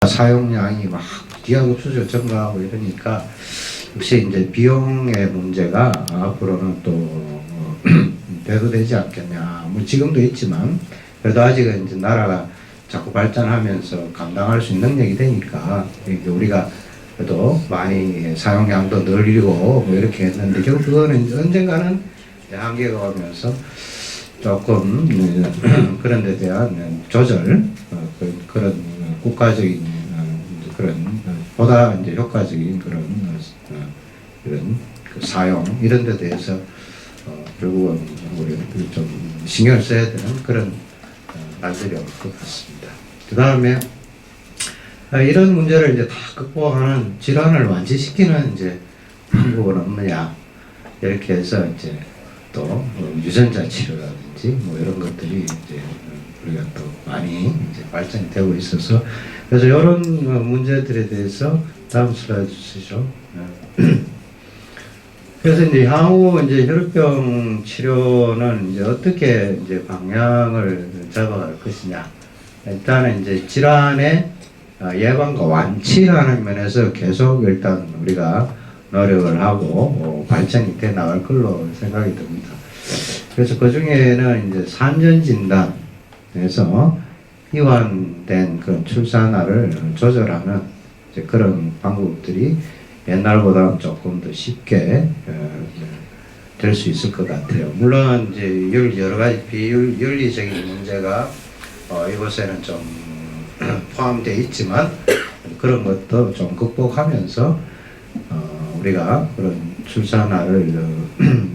사용량이 막 기하급수적으로 증가하고 이러니까 역시 이제 비용의 문제가 앞으로는 또 대두되지 않겠냐. 뭐 지금도 있지만 그래도 아직은 이제 나라가 자꾸 발전하면서 감당할 수 있는 능력이 되니까 우리가 그래도 많이 사용량도 늘리고 뭐 이렇게 했는데 결국 그거는 언젠가는 한계가 오면서 조금 그런 데 대한 조절, 그런 국가적인 그런 보다 이제 효과적인 그런 이런 그 사용 이런 데 대해서 결국은 우리 좀 신경을 써야 되는 그런 날들이 올 것 같습니다. 그 다음에 이런 문제를 이제 다 극복하는 질환을 완치시키는 이제 방법은 없느냐 이렇게 해서 이제 또 유전자 치료라든지 뭐 이런 것들이 이제 우리가 또 많이 이제 발전이 되고 있어서 그래서 이런 문제들에 대해서 다음 슬라이드 주시죠. 그래서 이제 향후 이제 혈우병 치료는 이제 어떻게 이제 방향을 잡아갈 것이냐. 일단은 이제 질환의 예방과 완치라는 면에서 계속 일단 우리가 노력을 하고 발전이 돼 나갈 걸로 생각이 듭니다. 그래서 그 중에는 이제 산전 진단에서 이완된 그런 출산화를 조절하는 이제 그런 방법들이 옛날보다는 조금 더 쉽게 될 수 있을 것 같아요. 물론 이제 여러 가지 비윤리적인 문제가 이곳에는 좀 포함되어 있지만 그런 것도 좀 극복하면서 우리가 그런 출산화를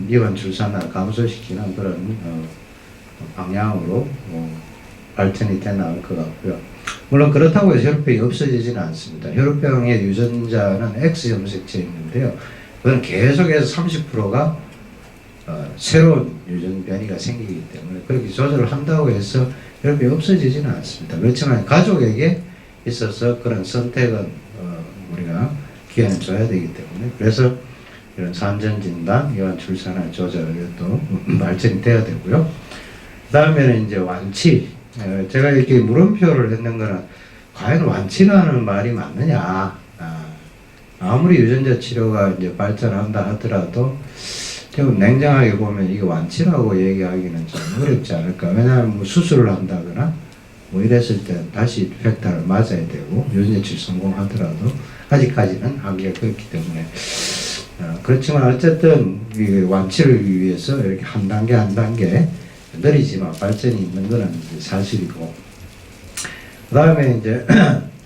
이완 출산화를 감소시키는 그런 방향으로 발전이 돼 나갈 것 같고요. 물론 그렇다고 해서 혈우병이 없어지지는 않습니다. 혈우병의 유전자는 X염색체에 있는데요. 그건 계속해서 30%가 새로운 유전 변이가 생기기 때문에 그렇게 조절을 한다고 해서 혈우병이 없어지지는 않습니다. 그렇지만 가족에게 있어서 그런 선택은 우리가 기회는 줘야 되기 때문에 그래서 이런 산전 진단, 이완 출산화 조절도 발전이 돼야 되고요. 그 다음에는 이제 완치. 제가 이렇게 물음표를 했는 거는 과연 완치라는 말이 맞느냐. 아무리 유전자 치료가 이제 발전한다 하더라도 좀 냉정하게 보면 이게 완치라고 얘기하기는 좀 어렵지 않을까. 왜냐하면 뭐 수술을 한다거나 뭐 이랬을 때 다시 벡터를 맞아야 되고 유전자 치료 성공하더라도 아직까지는 한계가 그렇기 때문에 그렇지만 어쨌든 이 완치를 위해서 이렇게 한 단계 한 단계 느리지만 발전이 있는 것은 사실이고 그 다음에 이제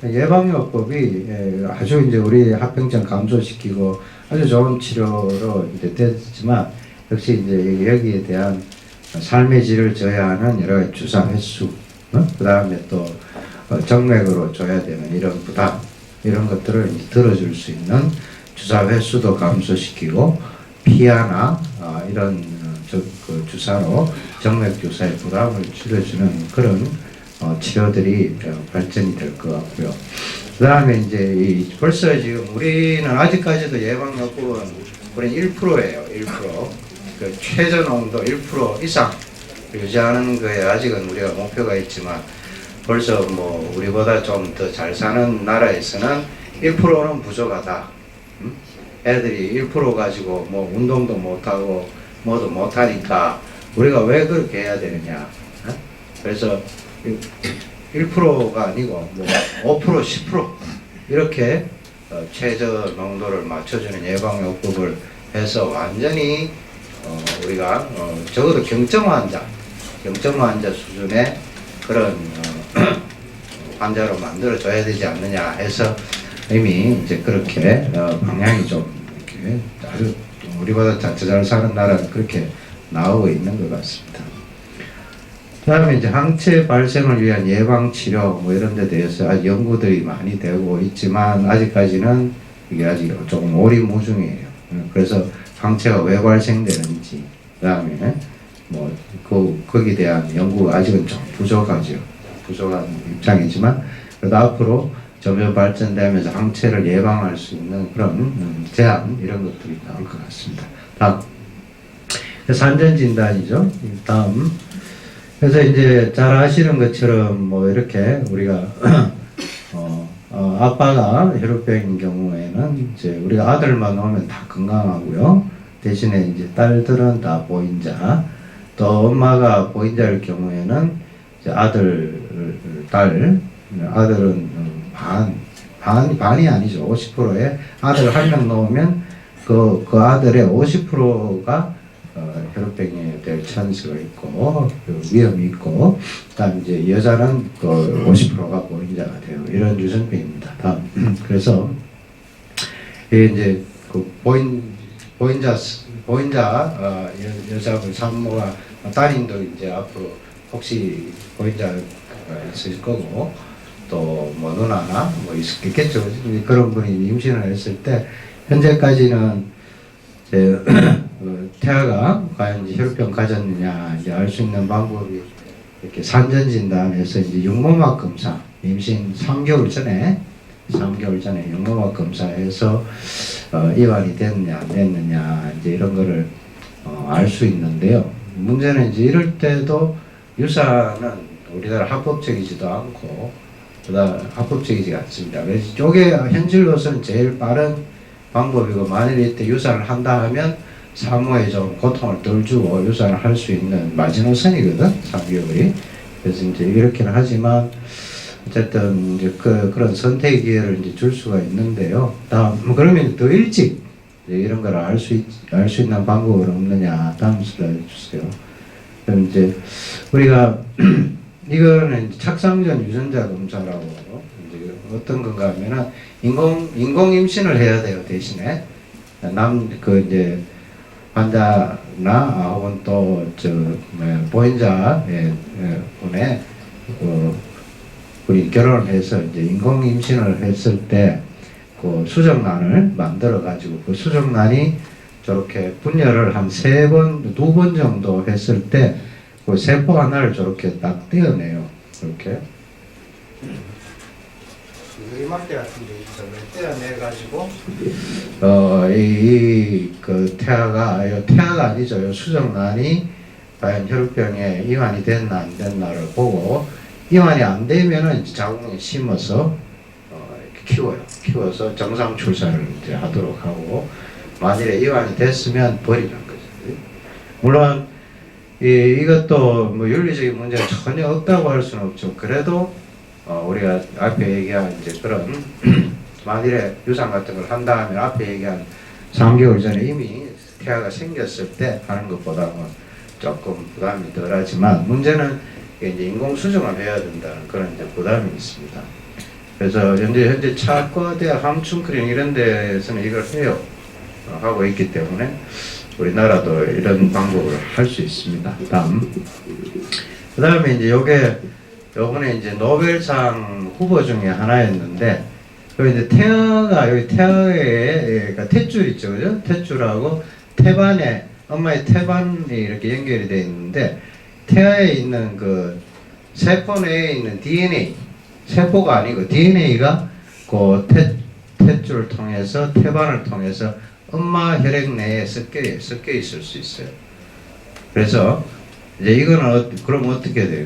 예방요법이 아주 이제 우리 합병증 감소시키고 아주 좋은 치료로 이제 됐지만 역시 이제 여기에 대한 삶의 질을 줘야 하는 여러 가지 주사 횟수 그 다음에 또 정맥으로 줘야 되는 이런 부담 이런 것들을 들어줄 수 있는 주사 횟수도 감소시키고 피하나 이런 그 주사로 정맥 주사의 부담을 줄여주는 그런 치료들이 발전이 될 것 같고요. 그 다음에 이제 벌써 지금 우리는 아직까지도 예방요법은 우리는 1%예요. 1%. 그 최저 농도 1% 이상 유지하는 거에 아직은 우리가 목표가 있지만 벌써 뭐 우리보다 좀 더 잘 사는 나라에서는 1%는 부족하다. 애들이 1% 가지고 뭐 운동도 못하고 뭐도 못하니까 우리가 왜 그렇게 해야 되느냐. 그래서 1%가 아니고 뭐 5%, 10% 이렇게 최저 농도를 맞춰주는 예방요법을 해서 완전히 우리가 적어도 경증 환자 수준의 그런 환자로 만들어줘야 되지 않느냐 해서 이미 이제 그렇게 방향이 좀 이렇게 아주 우리보다 더 잘 사는 나라는 그렇게 나오고 있는 것 같습니다. 그 다음에 이제 항체 발생을 위한 예방 치료 뭐 이런 데 대해서 아직 연구들이 많이 되고 있지만 아직까지는 이게 아직 조금 오리무중이에요. 그래서 항체가 왜 발생되는지 그 다음에 뭐 거기에 대한 연구가 아직은 좀 부족하죠. 부족한 입장이지만 그래도 앞으로 점점 발전되면서 항체를 예방할 수 있는 그런 제안 이런 것들이 나올 것 같습니다. 다음 산전 진단이죠. 다음 그래서 이제 잘 아시는 것처럼 뭐 이렇게 우리가 아빠가 혈우병인 경우에는 이제 우리가 아들만 오면 다 건강하고요. 대신에 이제 딸들은 다 보인자, 또 엄마가 보인자일 경우에는 이제 아들, 딸, 아들은 반이 아니죠. 50%에 아들 한 명 넣으면 그 아들의 50%가 혈우병이 될 찬스가 있고 위험이 있고, 그다음 이제 여자는 그 50%가 보인자가 돼요. 이런 유전병입니다. 다음 그래서 이게 이제 그 보인자 여자분 산모가 따님도 이제 앞으로 혹시 보인자가 있을 거고, 또 뭐 누나나 뭐 있겠죠. 그런 분이 임신을 했을 때 현재까지는 이제 태아가 과연 이제 혈우병 가졌느냐 이제 알 수 있는 방법이 이렇게 산전 진단에서 이제 육모막 검사, 임신 3개월 전에 육모막 검사에서 이완이 됐느냐 안 됐느냐 이제 이런 거를 알 수 있는데요. 문제는 이제 이럴 때도 유산은 우리나라 합법적이지도 않고 그다음 합법적이지 않습니다. 그래서 이게 현실로서는 제일 빠른 방법이고, 만일 이때 유산을 한다 하면 산모에 좀 고통을 덜 주고 유산을 할 수 있는 마지노선이거든, 3개월이. 그래서 이제 이렇게는 하지만 어쨌든 이제 그런 선택 기회를 이제 줄 수가 있는데요. 다음 그러면 더 일찍 이런 걸 알 수 있는 방법은 없느냐? 다음 슬라이드 주세요. 그럼 이제 우리가 이거는 착상전 유전자 검사라고 이제 어떤 건가 하면은 인공 임신을 해야 돼요. 대신에 이제 환자나 혹은 또 보행자 분의 우리 결혼을 해서 이제 인공 임신을 했을 때 그 수정란을 만들어 가지고 그 수정란이 저렇게 분열을 한 3번, 2번 정도 했을 때 그 세포 하나를 저렇게 딱 떼어내요. 이렇게 이막대 같은 데 있죠. 떼어내 가지고 그 태아가 아니죠. 수정란이 과연 혈우병에 이완이 됐나 안 됐나를 보고, 이완이 안 되면은 이제 자궁에 심어서 이렇게 키워서 정상 출산을 이제 하도록 하고, 만일에 이완이 됐으면 버리는 거죠. 물론 이것도 뭐 윤리적인 문제가 전혀 없다고 할 수는 없죠. 그래도 우리가 앞에 얘기한 이제 그런 만일에 유산 같은 걸 한다 하면 앞에 얘기한 3개월 전에 이미 태아가 생겼을 때 하는 것보다는 조금 부담이 덜하지만, 문제는 이제 인공 수정을 해야 된다는 그런 이제 부담이 있습니다. 그래서 현재 차과대학 함춘크링 이런 데에서는 이걸 해요. 하고 있기 때문에 우리나라도 이런 방법을 할 수 있습니다. 그 다음에 이제 요번에 이제 노벨상 후보 중에 하나였는데, 여기 이제 여기 태아에, 그러니까 탯줄 있죠, 그죠? 탯줄하고 태반에, 엄마의 태반이 이렇게 연결이 되어 있는데, 태아에 있는 그 세포 내에 있는 DNA, 세포가 아니고 DNA가 그 탯줄을 통해서, 태반을 통해서 엄마 혈액 내에 섞여 있을 수 있어요. 그래서 이제 이거는 그럼 어떻게 돼요?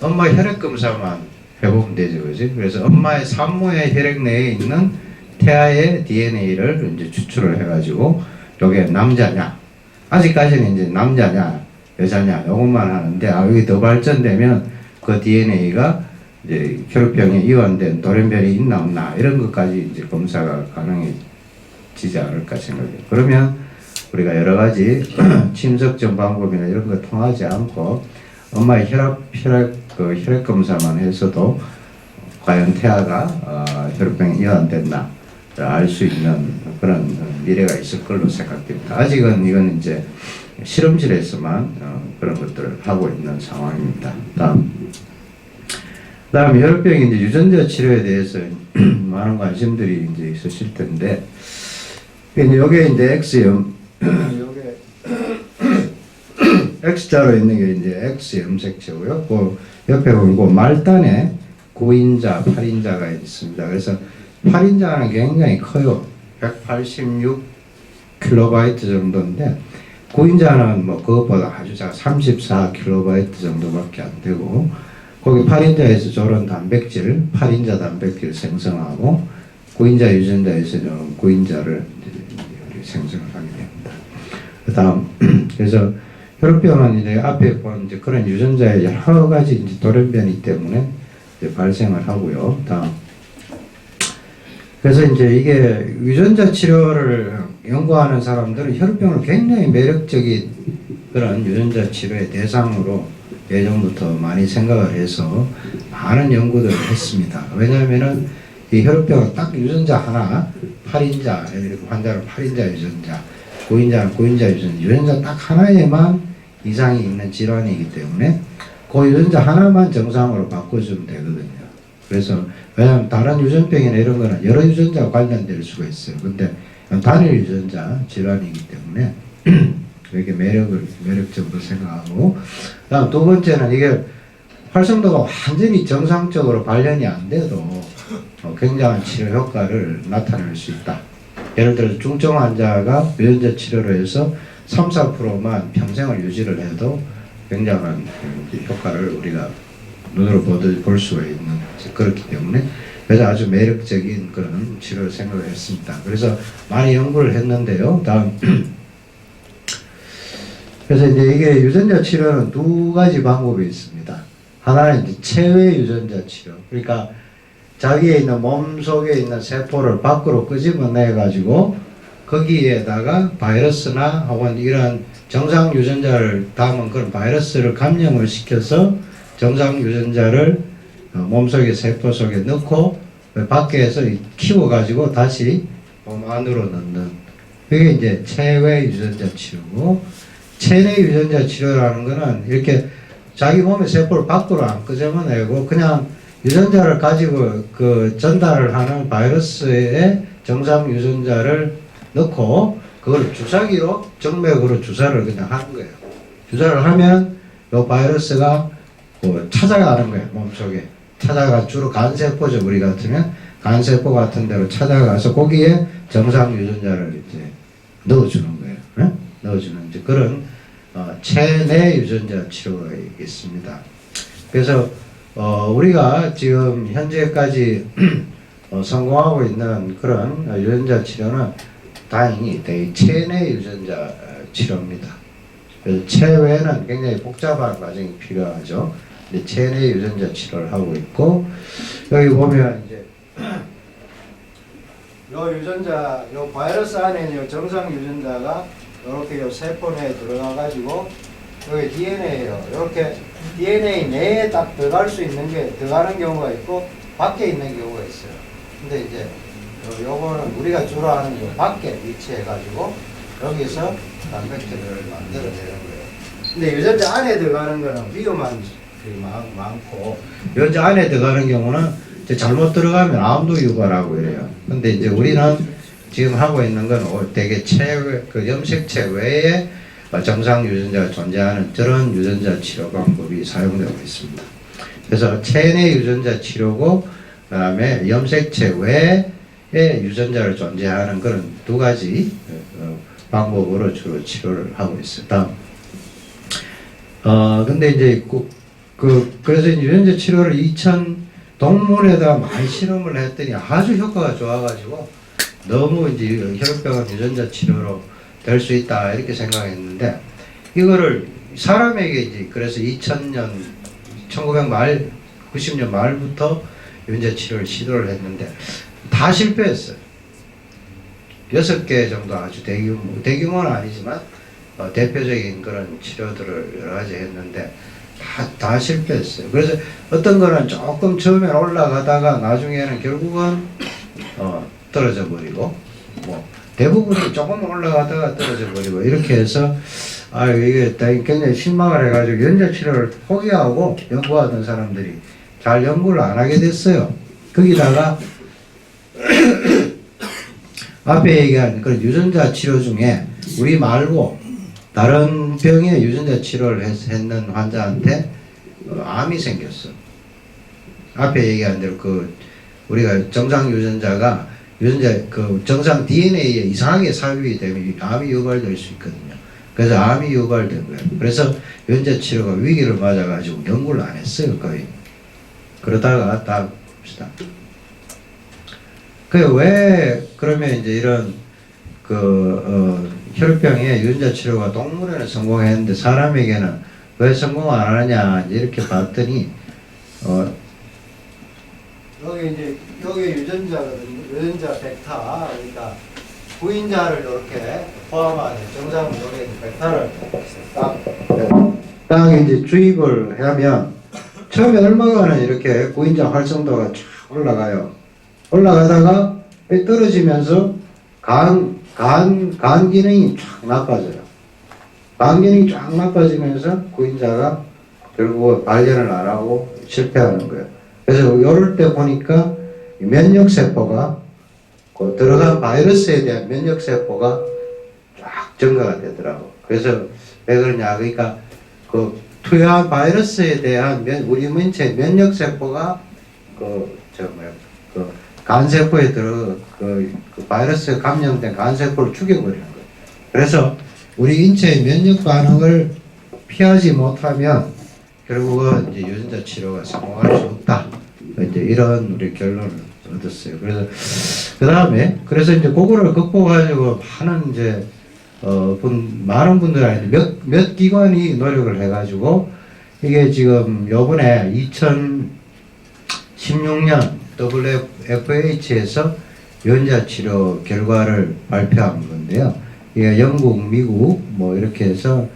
엄마 혈액 검사만 해보면 되죠, 그지? 그래서 엄마의 산모의 혈액 내에 있는 태아의 DNA를 이제 추출을 해가지고 이게 남자냐, 아직까지는 이제 남자냐 여자냐 요것만 하는데, 여기 더 발전되면 그 DNA가 이제 혈우병에 이완된 돌연변이 있나 없나 이런 것까지 이제 검사가 가능해지지 않을까 생각해요. 그러면 우리가 여러 가지 침석전 방법이나 이런 거 통하지 않고 엄마의 혈액 검사만 해서도 과연 태아가 혈우병에 이완됐나 알 수 있는 그런 미래가 있을 걸로 생각됩니다. 아직은 이건 이제 실험실에서만 그런 것들을 하고 있는 상황입니다. 다음 혈우병 이제 유전자 치료에 대해서 많은 관심들이 이제 있으실 텐데, 요게 이제 요게 X자로 있는 게 이제 X 염색체고요. 그 옆에 보면 그 말단에 9인자, 8인자가 있습니다. 그래서 8인자는 굉장히 커요. 186kB 정도인데 9인자는 뭐 그것보다 아주 작아 34kB 정도밖에 안 되고, 거기 8인자에서 저런 단백질, 8인자 단백질 생성하고 9인자 유전자에서는 9인자를 생성을 하게 됩니다. 그 다음, 그래서 혈압병은 이제 앞에 본 이제 그런 유전자의 여러 가지 이제 돌연변이 때문에 이제 발생을 하고요. 다음. 그래서 이제 이게 유전자 치료를 연구하는 사람들은 혈압병을 굉장히 매력적인 그런 유전자 치료의 대상으로 예전부터 많이 생각을 해서 많은 연구들을 했습니다. 왜냐하면은 이 혈압병은 딱 유전자 하나, 8인자, 이렇게 환자는 8인자 유전자, 9인자는 9인자 유전자 딱 하나에만 이상이 있는 질환이기 때문에 그 유전자 하나만 정상으로 바꿔주면 되거든요. 그래서 왜냐하면 다른 유전병이나 이런 거는 여러 유전자와 관련될 수가 있어요. 근데 단일 유전자 질환이기 때문에 이렇게 매력적으로 생각하고, 그다음 두 번째는 이게 활성도가 완전히 정상적으로 발현이 안 돼도 굉장한 치료 효과를 나타낼 수 있다. 예를 들어서 중증 환자가 유전자 치료로 해서 3, 4%만 평생을 유지를 해도 굉장한 효과를 우리가 눈으로 볼 수가 있는, 그렇기 때문에 그래서 아주 매력적인 그런 치료를 생각을 했습니다. 그래서 많이 연구를 했는데요. 다음. 그래서 이제 이게 유전자 치료는 두 가지 방법이 있습니다. 하나는 이제 체외 유전자 치료. 그러니까 자기에 있는 몸 속에 있는 세포를 밖으로 끄집어내 가지고 거기에다가 바이러스나 혹은 이런 정상 유전자를 담은 그런 바이러스를 감염을 시켜서 정상 유전자를 몸속의 세포 속에 넣고 밖에서 키워 가지고 다시 몸 안으로 넣는, 그게 이제 체외 유전자 치료고, 체내 유전자 치료라는 거는 이렇게 자기 몸의 세포를 밖으로 안 끄집어내고 그냥 유전자를 가지고 그 전달을 하는 바이러스의 정상 유전자를 넣고 그걸 주사기로 정맥으로 주사를 그냥 하는 거예요. 주사를 하면 이 바이러스가 찾아가는 거예요. 몸속에 찾아가, 주로 간세포죠. 우리 같으면 간세포 같은 데로 찾아가서 거기에 정상 유전자를 이제 넣어주는 거예요. 네? 넣어주는 이제 그런 체내 유전자 치료가 있습니다. 그래서 우리가 지금 현재까지 성공하고 있는 그런 유전자 치료는 다행히 체내 유전자 치료입니다. 그래서 체외는 굉장히 복잡한 과정이 필요하죠. 근데 체내 유전자 치료를 하고 있고, 여기 보면 이제 요 유전자, 요 바이러스 안에 있는 정상 유전자가 이렇게 요 세포 내에 들어가 가지고 여기 DNA예요. 이렇게 DNA 내에 딱 들어갈 수 있는 게 들어가는 경우가 있고 밖에 있는 경우가 있어요. 근데 이제 요거는 우리가 주로 하는 거 밖에 위치해 가지고 여기서 단백질을 만들어내는 거예요. 근데 유전자 안에 들어가는 거는 위험한 많고, 유전자 안에 들어가는 경우는 이제 잘못 들어가면 암도 유발하고 이래요. 근데 이제 우리는 지금 하고 있는 건 되게 그 염색체 외에 정상 유전자가 존재하는 저런 유전자 치료 방법이 사용되고 있습니다. 그래서 체내 유전자 치료고, 그 다음에 염색체 외에 유전자를 존재하는 그런 두 가지 방법으로 주로 치료를 하고 있어요. 다음. 근데 이제 그래서 유전자 치료를 동물에다가 많이 실험을 했더니 아주 효과가 좋아가지고 너무 이제 혈압병은 유전자 치료로 될 수 있다 이렇게 생각했는데, 이거를 사람에게 이제 그래서 1990년 말부터 유전자 치료를 시도를 했는데 다 실패했어요. 6개 정도 아주 대규모는 아니지만 대표적인 그런 치료들을 여러 가지 했는데 다 실패했어요. 그래서 어떤 거는 조금 처음에 올라가다가 나중에는 결국은 떨어져 버리고, 뭐 대부분이 조금 올라가다가 떨어져 버리고 이렇게 해서 이게 굉장히 실망을 해가지고 유전자 치료를 포기하고 연구하던 사람들이 잘 연구를 안 하게 됐어요. 거기다가 앞에 얘기한 그런 유전자 치료 중에 우리 말고 다른 병의 유전자 치료를 했는 환자한테 암이 생겼어. 앞에 얘기한 대로 우리가 정상 유전자가 정상 DNA에 이상하게 삽입이 되면 암이 유발될 수 있거든요. 그래서 암이 유발된 거예요. 그래서 유전자 치료가 위기를 맞아가지고 연구를 안 했어요, 거의. 그러다가 딱 봅시다. 그 왜 그러면 이제 이런 혈액병의 유전자 치료가 동물에는 성공했는데 사람에게는 왜 성공 안 하느냐 이렇게 봤더니 여기 유전자거든요. 유전자 벡터 그러니까 구인자를 이렇게 포함한 정상은 여기 벡터를 딱 이제 주입을 하면 처음에 얼마간은 이렇게 구인자 활성도가 쫙 올라가요. 올라가다가 떨어지면서 간 기능이 쫙 나빠져요. 간 기능이 쫙 나빠지면서 구인자가 결국 발견을 안 하고 실패하는 거예요. 그래서 이럴 때 보니까 면역세포가 그 들어간 바이러스에 대한 면역세포가 쫙 증가가 되더라고. 그래서 왜 그러냐. 그러니까 그 투여한 바이러스에 대한 우리 인체 면역세포가 간세포에 그 바이러스에 감염된 간세포를 죽여버리는 거예요. 그래서 우리 인체의 면역 반응을 피하지 못하면 결국은 이제 유전자 치료가 성공할 수 없다. 이제 이런 우리 결론을 얻었어요. 그래서 그 다음에 그래서 이제 그거를 극복하려고 많은 이제 많은 분들 아닌데 몇 기관이 노력을 해가지고 이게 지금 요번에 2016년 WFH에서 유전자 치료 결과를 발표한 건데요. 이게 영국, 미국 뭐 이렇게 해서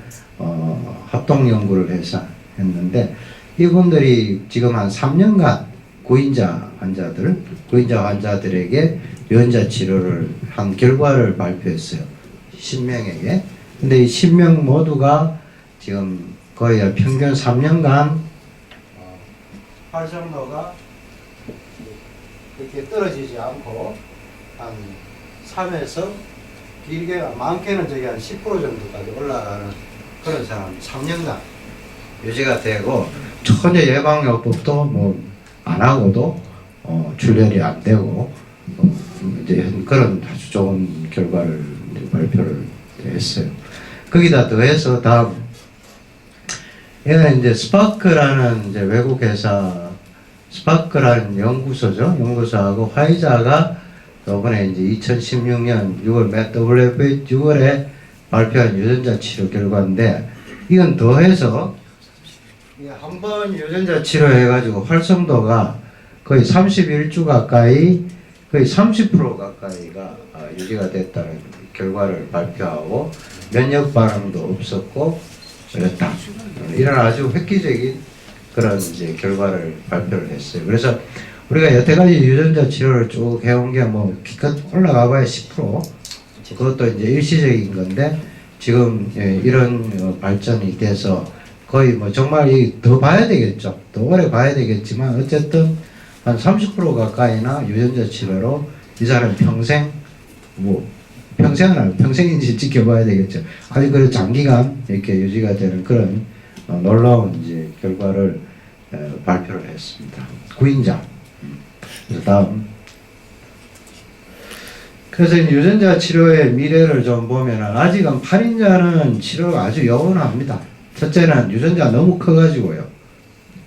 합동 연구를 해서 했는데 이분들이 지금 한 3년간 구인자 환자들에게 유전자 치료를 한 결과를 발표했어요. 10명에게. 근데 이 10명 모두가 지금 거의 평균 3년간 활성도가 이렇게 떨어지지 않고 한 3에서 길게 많게는 저기 한 10% 정도까지 올라가는 그런 사람 3년간 유지가 되고 전혀 예방요법도 뭐 안 하고도 출혈이 안 되고 이제 그런 아주 좋은 결과를 발표를 했어요. 거기다 더해서 다음 얘는 이제 스파크라는 이제 외국 회사 스파크라는 연구소하고 화이자가 이번에 이제 2016년 6월에 발표한 유전자 치료 결과인데 이건 더해서 한 번 유전자 치료해가지고 활성도가 거의 31주 가까이 거의 30% 가까이가 유지가 됐다는 결과를 발표하고 면역 반응도 없었고 그랬다. 이런 아주 획기적인 그런 이제 결과를 발표를 했어요. 그래서 우리가 여태까지 유전자 치료를 쭉 해온 게 뭐 기껏 올라가봐야 10% 그것도 이제 일시적인 건데 지금 이런 발전이 돼서 거의 뭐 정말 더 봐야 되겠죠. 더 오래 봐야 되겠지만 어쨌든 한 30% 가까이나 유전자 치료로 이 사람 평생은 평생인지 지켜봐야 되겠죠. 아주 그 장기간 이렇게 유지가 되는 그런 놀라운 이제 결과를 발표를 했습니다. 구인자. 다음. 그래서 유전자 치료의 미래를 좀 보면은 아직은 8인자는 치료가 아주 영원합니다. 첫째는 유전자가 너무 커가지고요.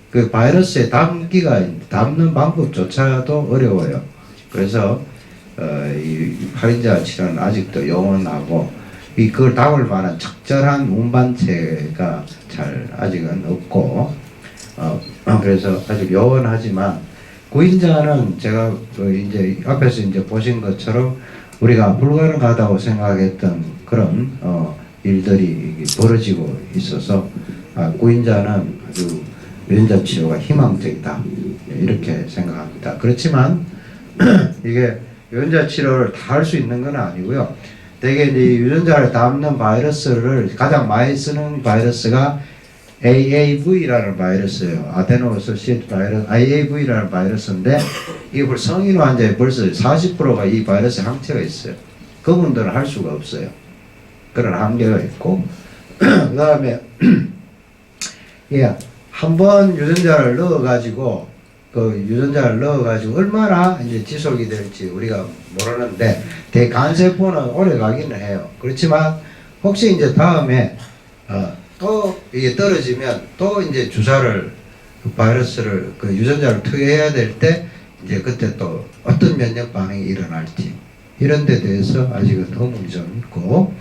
그 바이러스에 담는 방법조차도 어려워요. 그래서 이 8인자 치료는 아직도 영원하고 그걸 담을 만한 적절한 운반체가 잘 아직은 없고 그래서 아직 영원하지만 구인자는 제가 이제 앞에서 이제 보신 것처럼 우리가 불가능하다고 생각했던 그런 일들이 벌어지고 있어서 구인자는 아주 유전자 치료가 희망적이다 이렇게 생각합니다. 그렇지만 이게 유전자 치료를 다 할 수 있는 건 아니고요. 대개 이제 유전자를 담는 바이러스를 가장 많이 쓰는 바이러스가 AAV라는 바이러스예요. 아데노아소시에이티드 바이러스, AAV라는 바이러스인데 이게 성인 환자의 벌써 40%가 이 바이러스에 항체가 있어요. 그분들은 할 수가 없어요. 그런 한계가 있고 그 다음에 한 번 유전자를 넣어가지고 얼마나 이제 지속이 될지 우리가 모르는데 대간세포는 오래 가기는 해요. 그렇지만 혹시 이제 다음에 또 이게 떨어지면 또 이제 주사를 그 바이러스를 그 유전자를 투여해야 될 때 이제 그때 또 어떤 면역 반응이 일어날지 이런 데 대해서 아직은 의문이 좀 있고,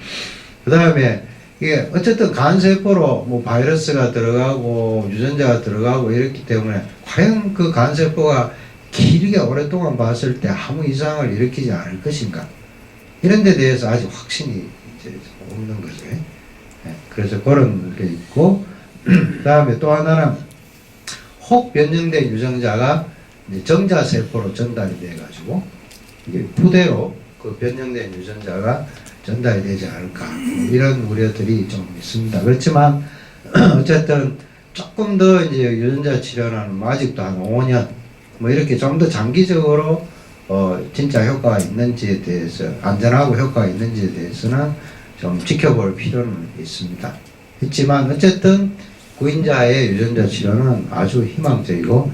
그 다음에 이게 어쨌든 간세포로 뭐 바이러스가 들어가고 유전자가 들어가고 이렇기 때문에 과연 그 간세포가 길게 오랫동안 봤을 때 아무 이상을 일으키지 않을 것인가, 이런 데 대해서 아직 확신이 이제 없는 거죠. 네, 그래서 그런 게 있고, 그 다음에 또 하나는 혹 변형된 유전자가 이제 정자세포로 전달이 돼가지고 이게 부대로 그 변형된 유전자가 전달이 되지 않을까, 이런 우려들이 좀 있습니다. 그렇지만 어쨌든 조금 더 이제 유전자 치료는 뭐 아직도 한 5년 뭐 이렇게 좀 더 장기적으로 진짜 효과가 있는지에 대해서, 안전하고 효과가 있는지에 대해서는 좀 지켜볼 필요는 있습니다. 있지만 어쨌든 구인자의 유전자 치료는 아주 희망적이고,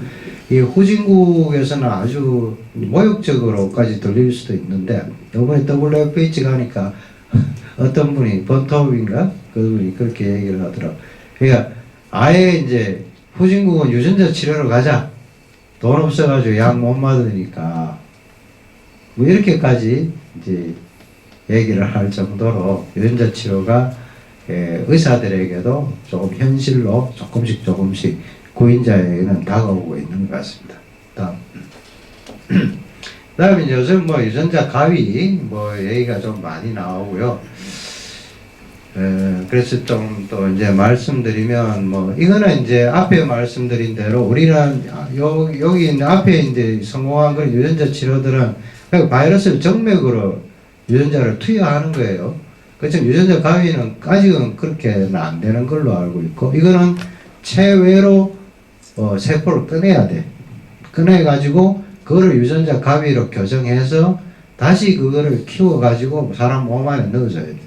이 후진국에서는 아주 모욕적으로까지 들릴 수도 있는데, 이번에 WFH 가니까 어떤 분이 번톱인가 그분이 그렇게 얘기를 하더라고. 그러니까 아예 이제 후진국은 유전자 치료로 가자, 돈 없어가지고 약 못 받으니까 뭐 이렇게까지 이제 얘기를 할 정도로 유전자 치료가 의사들에게도 조금 현실로 조금씩 구인자에게는 다가오고 있는 것 같습니다. 다음에 이제 요즘 뭐 유전자 가위 뭐 얘기가 좀 많이 나오고요. 그래서 좀 또 이제 말씀드리면, 뭐 이거는 이제 앞에 말씀드린 대로 우리는 여기 있는 앞에 이제 성공한 그 유전자 치료들은 바이러스를 정맥으로 유전자를 투여하는 거예요. 그렇지만 유전자 가위는 아직은 그렇게는 안 되는 걸로 알고 있고, 이거는 체외로 세포를 꺼내야 돼. 꺼내가지고 그거를 유전자 가위로 교정해서 다시 그거를 키워가지고 사람 몸 안에 넣어줘야 돼.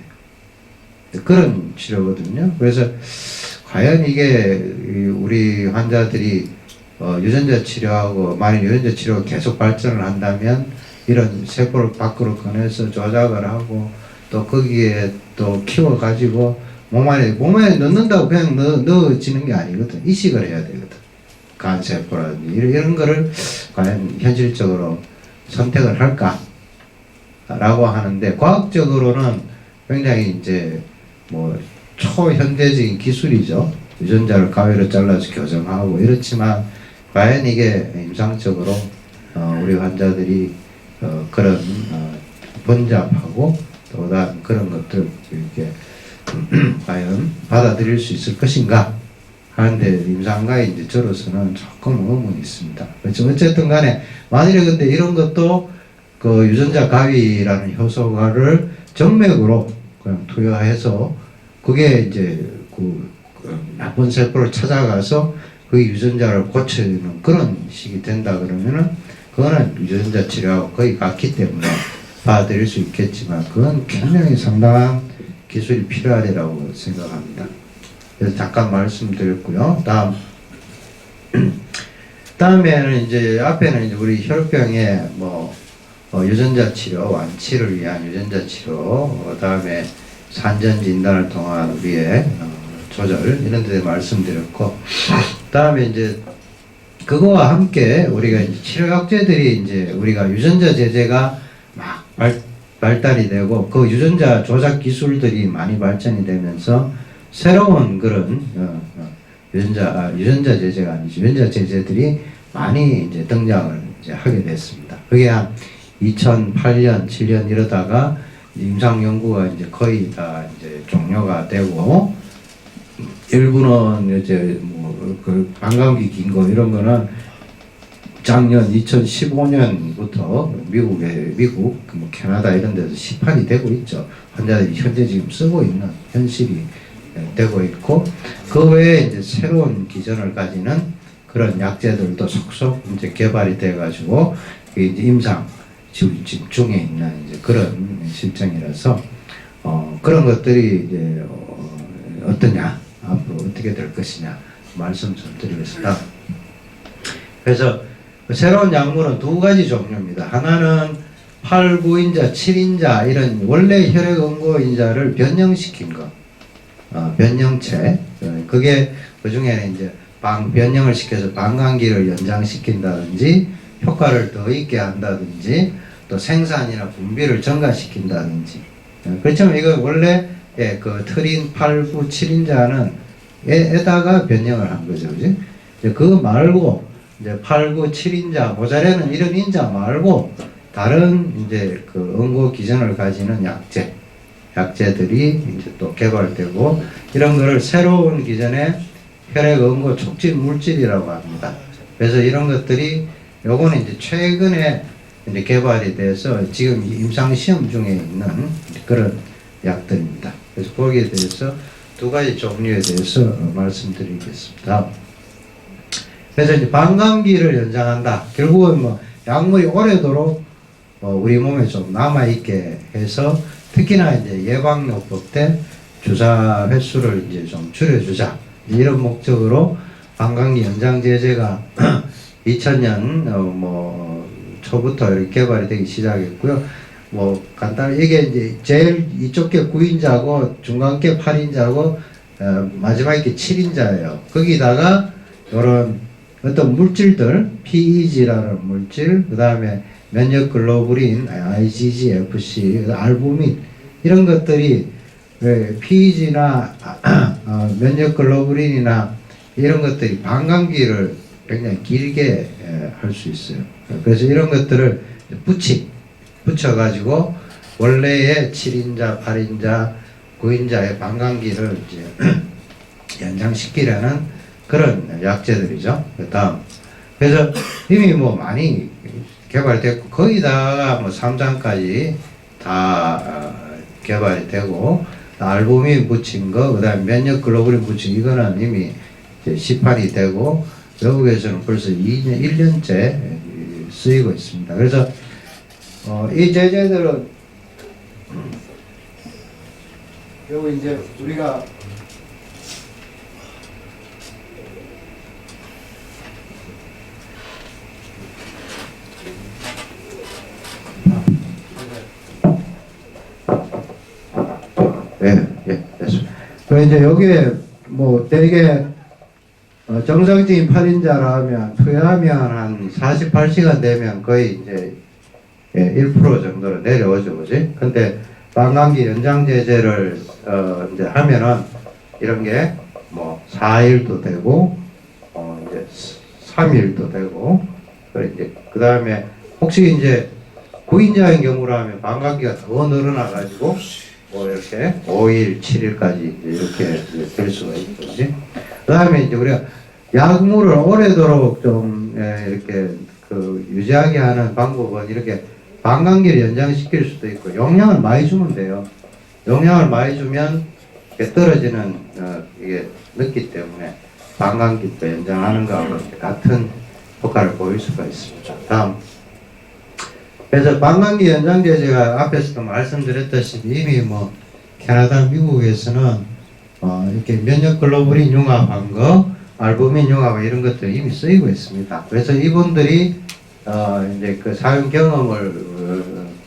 그런 치료거든요. 그래서 과연 이게 우리 환자들이 유전자 치료하고, 만약 유전자 치료가 계속 발전을 한다면 이런 세포를 밖으로 꺼내서 조작을 하고 또 거기에 또 키워가지고 몸 안에 넣는다고 그냥 넣어지는 게 아니거든. 이식을 해야 되거든. 간세포라든지 이런 거를 과연 현실적으로 선택을 할까? 라고 하는데, 과학적으로는 굉장히 이제 뭐 초현대적인 기술이죠. 유전자를 가위로 잘라서 교정하고 이렇지만, 과연 이게 임상적으로 우리 환자들이 그런 번잡하고 또 그런 것들 이렇게 과연 받아들일 수 있을 것인가 하는데, 임상가에 이제 저로서는 조금 의문이 있습니다. 그렇죠. 어쨌든 간에 만일에 근데 이런 것도 그 유전자 가위라는 효소가를 정맥으로 그냥 투여해서 그게 이제 그 나쁜 세포를 찾아가서 그 유전자를 고치는 그런 식이 된다 그러면은, 그거는 유전자 치료하고 거의 같기 때문에 받아들일 수 있겠지만, 그건 굉장히 상당한 기술이 필요하리라고 생각합니다. 그래서 잠깐 말씀드렸고요. 다음에는 이제 앞에는 이제 우리 혈병의 뭐 유전자 치료, 완치를 위한 유전자 치료, 다음에 산전 진단을 통한 우리의 조절, 이런 데 말씀드렸고, 다음에 이제 그거와 함께 우리가 이제 치료약제들이 이제 우리가 유전자 제제가 막 발달이 되고 그 유전자 조작 기술들이 많이 발전이 되면서 새로운 그런 유전자 제제가 아니죠. 유전자 제제들이 많이 이제 등장을 이제 하게 됐습니다. 그게 한 2008년, 7년 이러다가 임상 연구가 이제 거의 다 이제 종료가 되고, 일부는 이제 뭐 그 방광기 긴 거 이런 거는 작년 2015년부터 미국 뭐 캐나다 이런 데서 시판이 되고 있죠. 환자들이 현재 지금 쓰고 있는 현실이 되고 있고, 그 외에 이제 새로운 기전을 가지는 그런 약제들도 속속 이제 개발이 돼 가지고 이제 임상 지금 중에 있는 이제 그런 실정이라서 그런 것들이 이제 어떠냐, 앞으로 어떻게 될 것이냐 말씀 좀 드리겠습니다. 그래서 새로운 약물은 두 가지 종류입니다. 하나는 8, 9인자, 7인자 이런 원래 혈액응고인자를 변형시킨 거, 변형체. 그게 그 중에는 이제 변형을 시켜서 방광기를 연장시킨다든지 효과를 더 있게 한다든지 또 생산이나 분비를 증가시킨다든지. 그렇지만 이거 원래 그 트린 8, 9, 7인자는 에다가 변형을 한 거죠. 그지? 그거 말고 이제 8, 9, 7인자 모자라는 이런 인자 말고 다른 이제 그 응고 기전을 가지는 약재들이 이제 또 개발되고 이런 거를 새로운 기전의 혈액 응고 촉진 물질이라고 합니다. 그래서 이런 것들이 요거는 이제 최근에 이제 개발이 돼서 지금 임상 시험 중에 있는 그런 약들입니다. 그래서 거기에 대해서 두 가지 종류에 대해서 말씀드리겠습니다. 그래서 이제 방광기를 연장한다. 결국은 뭐 약물이 오래도록 우리 몸에 좀 남아있게 해서 특히나 이제 예방요법 때 주사 횟수를 이제 좀 줄여주자. 이런 목적으로 방광기 연장제제가 2000년 뭐 초부터 이렇게 개발이 되기 시작했고요. 뭐 간단히 이게 이제 제일 이쪽 게 9인자고 중간 게 8인자고 마지막 게 7인자예요. 거기다가 이런 어떤 물질들 PEG라는 물질, 그 다음에 면역 글로불린, IgG, FC, 알부민 이런 것들이 PEG나 면역 글로불린이나 이런 것들이 방광기를 굉장히 길게 할 수 있어요. 그래서 이런 것들을 붙여가지고 원래의 7인자, 8인자, 9인자의 방광기를 이제 연장시키려는 그런 약재들이죠. 그다음 그래서 이미 뭐 많이 개발됐고 거기다가 뭐 3장까지 다 개발이 되고 알부민 붙인 거, 그다음에 면역 글로불린 붙인 이거는 이미 이제 시판이 되고 외국에서는 벌써 1년째 쓰이고 있습니다. 그래서 이 제재들은 요거 이제 우리가 됐습니다. 그 이제 여기에 뭐 되게 정상적인 8인자라면 투여하면 한 48시간 되면 거의 이제 1% 정도로 내려오죠, 그지? 근데 방광기 연장제제를 이제 하면은 이런 게 뭐 4일도 되고 이제 3일도 되고 그 다음에 혹시 이제 9인자인 경우라면 방광기가 더 늘어나 가지고 뭐 이렇게 5일, 7일까지 이렇게 될 수가 있고, 그지? 그 다음에 이제 우리가 약물을 오래도록 좀 이렇게 그 유지하게 하는 방법은 이렇게 방광기를 연장시킬 수도 있고 용량을 많이 주면 돼요. 용량을 많이 주면 떨어지는 이게 늦기 때문에 방광기도 연장하는 거하고 같은 효과를 보일 수가 있습니다. 다음. 그래서 방광기 연장제제가 앞에서도 말씀드렸다시피 이미 뭐 캐나다, 미국에서는 이렇게 면역 글로불린 융합한 거, 알부민 융합 이런 것들 이미 쓰이고 있습니다. 그래서 이분들이 이제 그 사용 경험을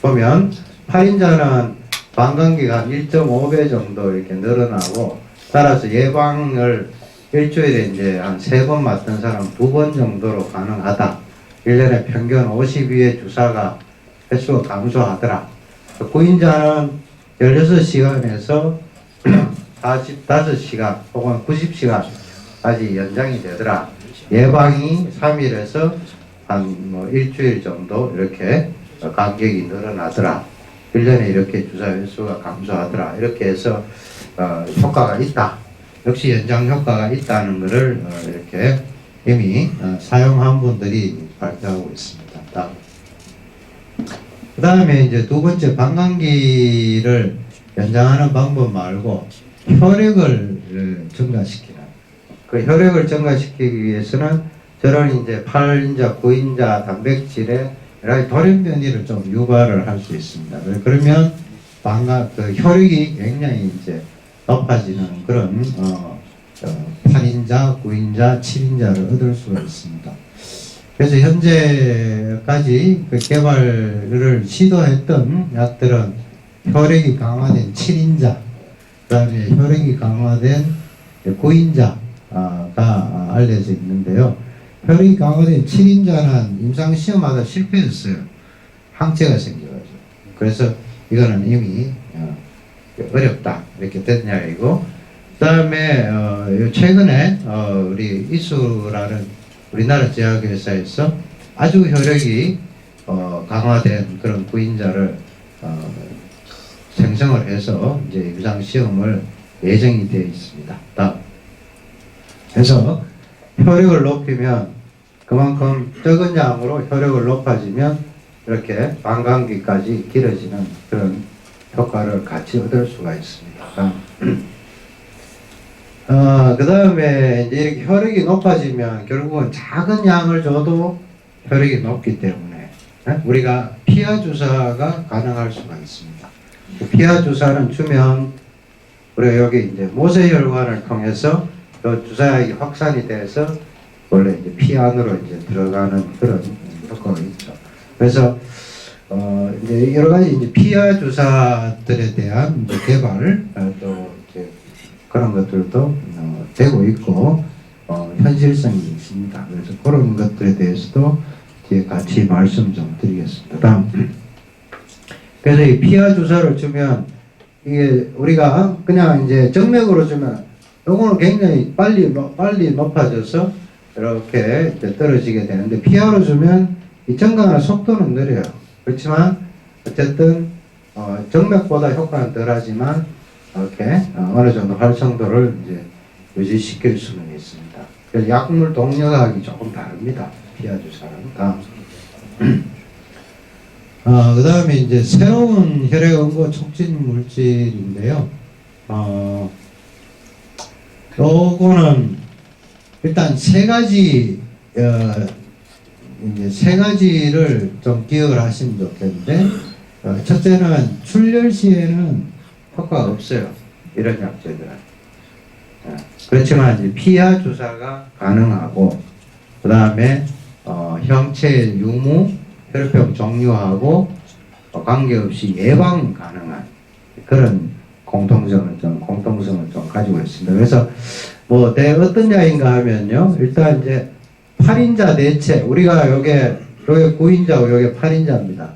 보면 8인자는 방광기가 1.5배 정도 이렇게 늘어나고 따라서 예방을 일주일에 이제 한 3번 맞던 사람 2번 정도로 가능하다. 1년에 평균 52회 주사가 횟수가 감소하더라. 9인자는 16시간에서 45시간 혹은 90시간까지 연장이 되더라. 예방이 3일에서 한 뭐 일주일 정도 이렇게 간격이 늘어나더라. 1년에 이렇게 주사 횟수가 감소하더라. 이렇게 해서 효과가 있다. 역시 연장 효과가 있다는 것을 이렇게 이미 사용한 분들이 발표하고 있습니다. 다음. 그 다음에 이제 두 번째 방광기를 연장하는 방법 말고 혈액을 증가시키는 그 혈액을 증가시키기 위해서는 저런 이제 8인자, 9인자 단백질에 여러 돌연변이를 좀 유발을 할 수 있습니다. 그러면 그 혈액이 굉장히 이제 높아지는 그런 8인자, 9인자, 7인자를 얻을 수가 있습니다. 그래서 현재까지 그 개발을 시도했던 약들은 혈액이 강화된 7인자, 그 다음에 혈액이 강화된 9인자, 알려져 있는데요. 혈액이 강화된 7인자는 임상시험마다 실패했어요. 항체가 생겨가지고. 그래서 이거는 이미 어렵다 이렇게 됐냐 이고, 그 다음에 최근에 우리 이수라는 우리나라 제약회사에서 아주 혈액이 강화된 그런 구인자를 생성을 해서 이제 임상시험을 예정이 되어 있습니다. 다음. 그래서 혈액을 높이면 그만큼 적은 양으로 혈액을 높아지면 이렇게 방광기까지 길어지는 그런 효과를 같이 얻을 수가 있습니다. 그 다음에 이제 이렇게 혈액이 높아지면 결국은 작은 양을 줘도 혈액이 높기 때문에 우리가 피하 주사가 가능할 수가 있습니다. 피하 주사는 주면 우리가 여기 이제 모세혈관을 통해서 그 주사약이 확산이 돼서 원래 이제 피 안으로 이제 들어가는 그런 효과가 있죠. 그래서 이제 여러 가지 이제 피하 주사들에 대한 이제 개발 또 이제 그런 것들도 되고 있고 현실성이 있습니다. 그래서 그런 것들에 대해서도 이제 같이 말씀 좀 드리겠습니다. 다음. 그래서 이 피하 주사를 주면 이게 우리가 그냥 이제 정맥으로 주면 요거는 굉장히 빨리 높아져서 이렇게 이제 떨어지게 되는데, 피하로 주면 이 증가하는 속도는 느려요. 그렇지만 어쨌든 정맥보다 효과는 덜하지만 이렇게 어느 정도 활성도를 이제 유지시킬 수는 있습니다. 그래서 약물 동력학이 조금 다릅니다. 피하 주사는. 다음. 그 다음에 이제 새로운 혈액 응고 촉진 물질인데요. 요거는 일단 세 가지, 이제 세 가지를 좀 기억을 하시면 좋겠는데, 첫째는 출혈 시에는 효과가 없어요. 이런 약제들은. 그렇지만 이제 피하 주사가 가능하고, 그 다음에 형체 유무, 혈액병 종류하고 관계없이 예방 가능한 그런 공통성을 좀 가지고 있습니다. 그래서 뭐 어떤 약인가 하면요, 일단 이제 8인자 대체, 우리가 요게 9인자고 요게 8인자입니다.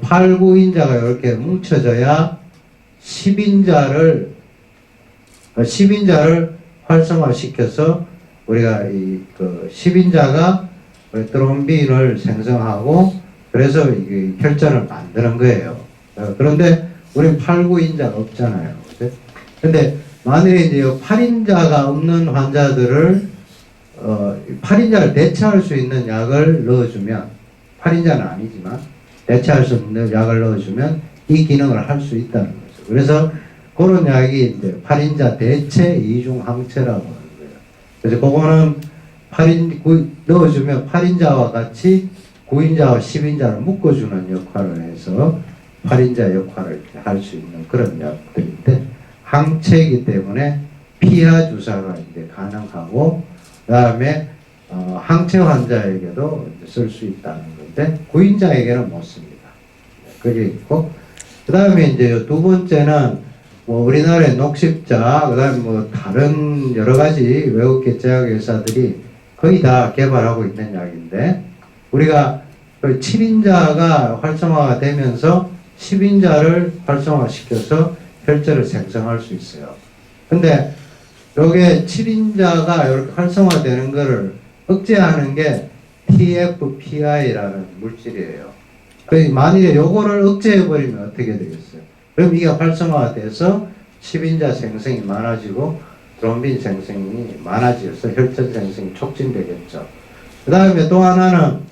8, 9인자가 이렇게 뭉쳐져야 10인자를 활성화시켜서 우리가 그 10인자가 트롬빈을 생성하고 그래서 이게 혈전을 만드는 거예요. 그런데 우리는 8, 9인자가 없잖아요. 근데 만일에 이제 8인자가 없는 환자들을 8인자를 대체할 수 있는 약을 넣어주면, 8인자는 아니지만 대체할 수 있는 약을 넣어주면 이 기능을 할 수 있다는 거죠. 그래서 그런 약이 이제 8인자 대체 이중 항체라고 하는 거예요. 그래서 그거는 넣어주면 8인자와 같이 9인자와 10인자를 묶어주는 역할을 해서 8인자 역할을 할 수 있는 그런 약들인데, 항체이기 때문에 피하 주사가 이제 가능하고, 그 다음에 항체 환자에게도 쓸 수 있다는 건데 9인자에게는 못 씁니다. 그게 있고, 그 다음에 이제 두 번째는 뭐 우리나라의 녹십자, 그 다음에 뭐 다른 여러 가지 외국계 제약회사들이 거의 다 개발하고 있는 약인데, 우리가 7인자가 활성화가 되면서 10인자를 활성화시켜서 혈전을 생성할 수 있어요. 근데 요게 7인자가 이렇게 활성화되는 거를 억제하는 게 TFPI라는 물질이에요. 만일에 요거를 억제해버리면 어떻게 되겠어요? 그럼 이게 활성화돼서 10인자 생성이 많아지고 트롬빈 생성이 많아져서 혈전 생성이 촉진되겠죠. 그 다음에 또 하나는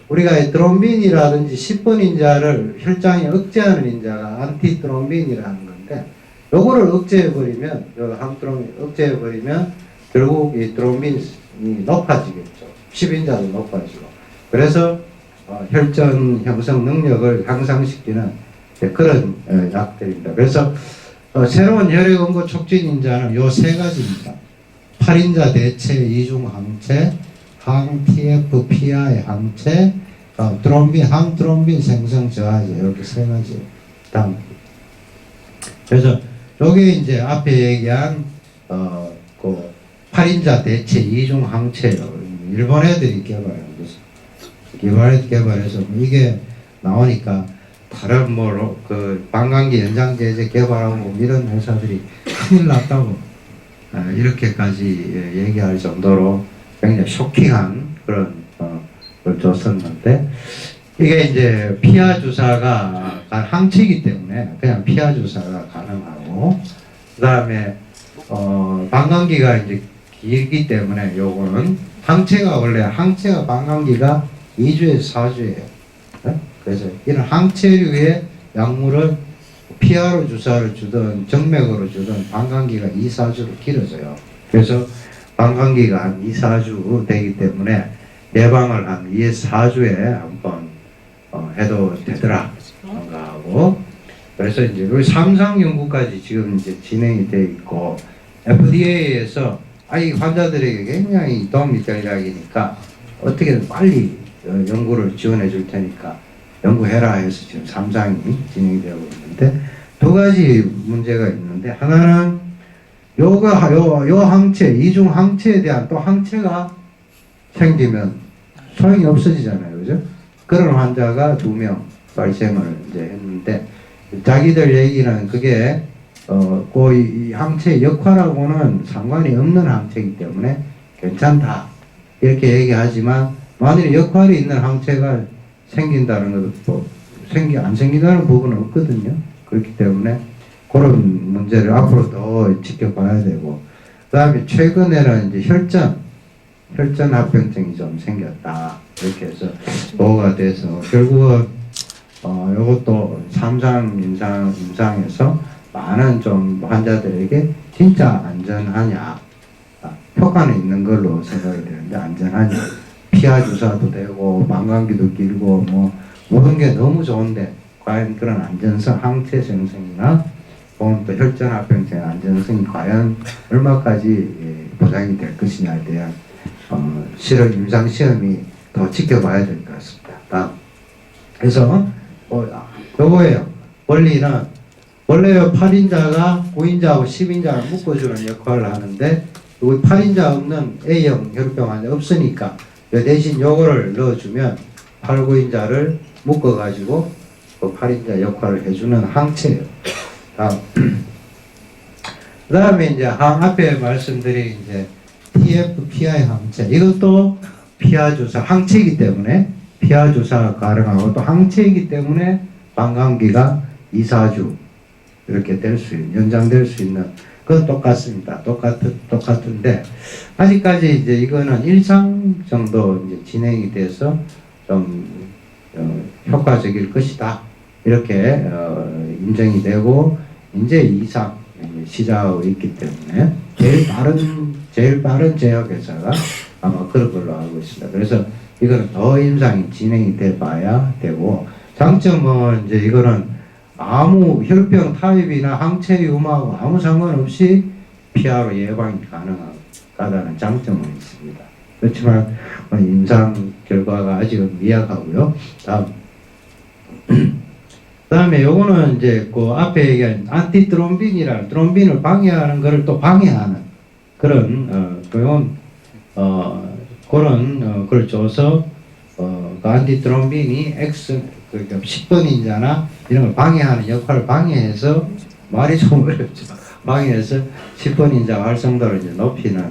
우리가 트롬빈이라든지 10번 인자를 혈장에 억제하는 인자가 안티트롬빈이라는 건데, 요거를 억제해버리면, 요 항트롬빈 억제해버리면 결국 이 트롬빈이 높아지겠죠. 10인자도 높아지고. 그래서 혈전 형성 능력을 향상시키는 그런 약들입니다. 그래서 새로운 혈액 응고 촉진 인자는 요 세 가지입니다. 8인자 대체 이중 항체, 항 TFPI 항체, 항트롬빈 생성 저하제, 이렇게 세 가지. 다음. 그래서 요게 이제 앞에 얘기한 그 8인자 대체 이중 항체요. 일본 애들이 개발한 거죠. 개발해서 이게 나오니까 다른 그 방광기 연장제제 개발하고 이런 회사들이 큰일 났다고 이렇게까지 얘기할 정도로 굉장히 쇼킹한 그런 걸 줬었는데, 이게 이제 피하 주사가 항체이기 때문에 그냥 피하 주사가 가능하고, 그 다음에 방광기가 이제 길기 때문에 요거는 항체가 방광기가 2주에서 4주예요. 그래서 이런 항체류의 약물을 피하로 주사를 주든 정맥으로 주든 방광기가 2, 4주로 길어져요. 그래서 방광기가 한 2, 4주 되기 때문에 예방을 한 2에서 4주에 한번 해도 되더라 하고, 그래서 이제 우리 3상 연구까지 지금 이제 진행이 돼 있고, FDA에서 이 환자들에게 굉장히 도움이 될 이야기니까 어떻게든 빨리 연구를 지원해 줄 테니까 연구해라 해서 지금 3상이 진행이 되고 있는데, 두 가지 문제가 있는데, 하나는 요 항체, 이중 항체에 대한 또 항체가 생기면 소용이 없어지잖아요. 그죠? 그런 환자가 2명 발생을 이제 했는데, 자기들 얘기는 그게 이 항체의 역할하고는 상관이 없는 항체이기 때문에 괜찮다 이렇게 얘기하지만, 만일 역할이 있는 항체가 생긴다는 것도 안 생긴다는 부분은 없거든요. 그렇기 때문에 그런 문제를 앞으로 더 지켜봐야 되고, 그 다음에 최근에는 이제 혈전 합병증이 좀 생겼다 이렇게 해서 보고가 돼서, 결국은 이것도 3상 임상에서 많은 좀 환자들에게 진짜 안전하냐, 효과는 있는 걸로 생각이 되는데 안전하냐, 피하 주사도 되고 방광기도 길고 뭐 모든 게 너무 좋은데 과연 그런 안전성, 항체 생성이나 또 혈전합병증의 안전성이 과연 얼마까지 보장이 될 것이냐에 대한 임상 시험이 더 지켜봐야 될 것 같습니다. 다음. 그래서 요거예요. 원리는 원래 8인자가 9인자하고 10인자를 묶어주는 역할을 하는데, 여기 8인자 없는 A형 혈병 환자 없으니까 대신 요거를 넣어주면 8, 9인자를 묶어가지고 그 8인자 역할을 해주는 항체예요. 다음. 그 다음에 이제 앞에 말씀드린 이제 TFPI 항체, 이것도 피하 주사 항체이기 때문에 피하 주사가 가능하고, 또 항체이기 때문에 방광기가 2, 4주 이렇게 연장될 수 있는, 그건 똑같습니다. 똑같은데 아직까지 이제 이거는 1상 정도 이제 진행이 돼서 좀 효과적일 것이다 이렇게 인정이 되고, 이제 2상 시작하고 있기 때문에 제일 빠른 제약회사가 아마 그런 걸로 알고 있습니다. 그래서 이거는 더 임상이 진행이 돼 봐야 되고, 장점은 이제 이거는 아무 혈병 타입이나 항체 유무하고 아무 상관없이 피하로 예방이 가능하다는 장점은 있습니다. 그렇지만 임상 결과가 아직은 미약하고요. 다음에 요거는 이제 그 앞에 얘기한 안티트롬빈이라는, 트롬빈을 방해하는 것을 또 방해하는 그런 그런 걸 줘서 그 안티트롬빈이 그러니까 10번인자나 이런 걸 방해하는 역할을 방해해서, 말이 좀 어렵죠. 방해해서 10번인자 활성도를 이제 높이는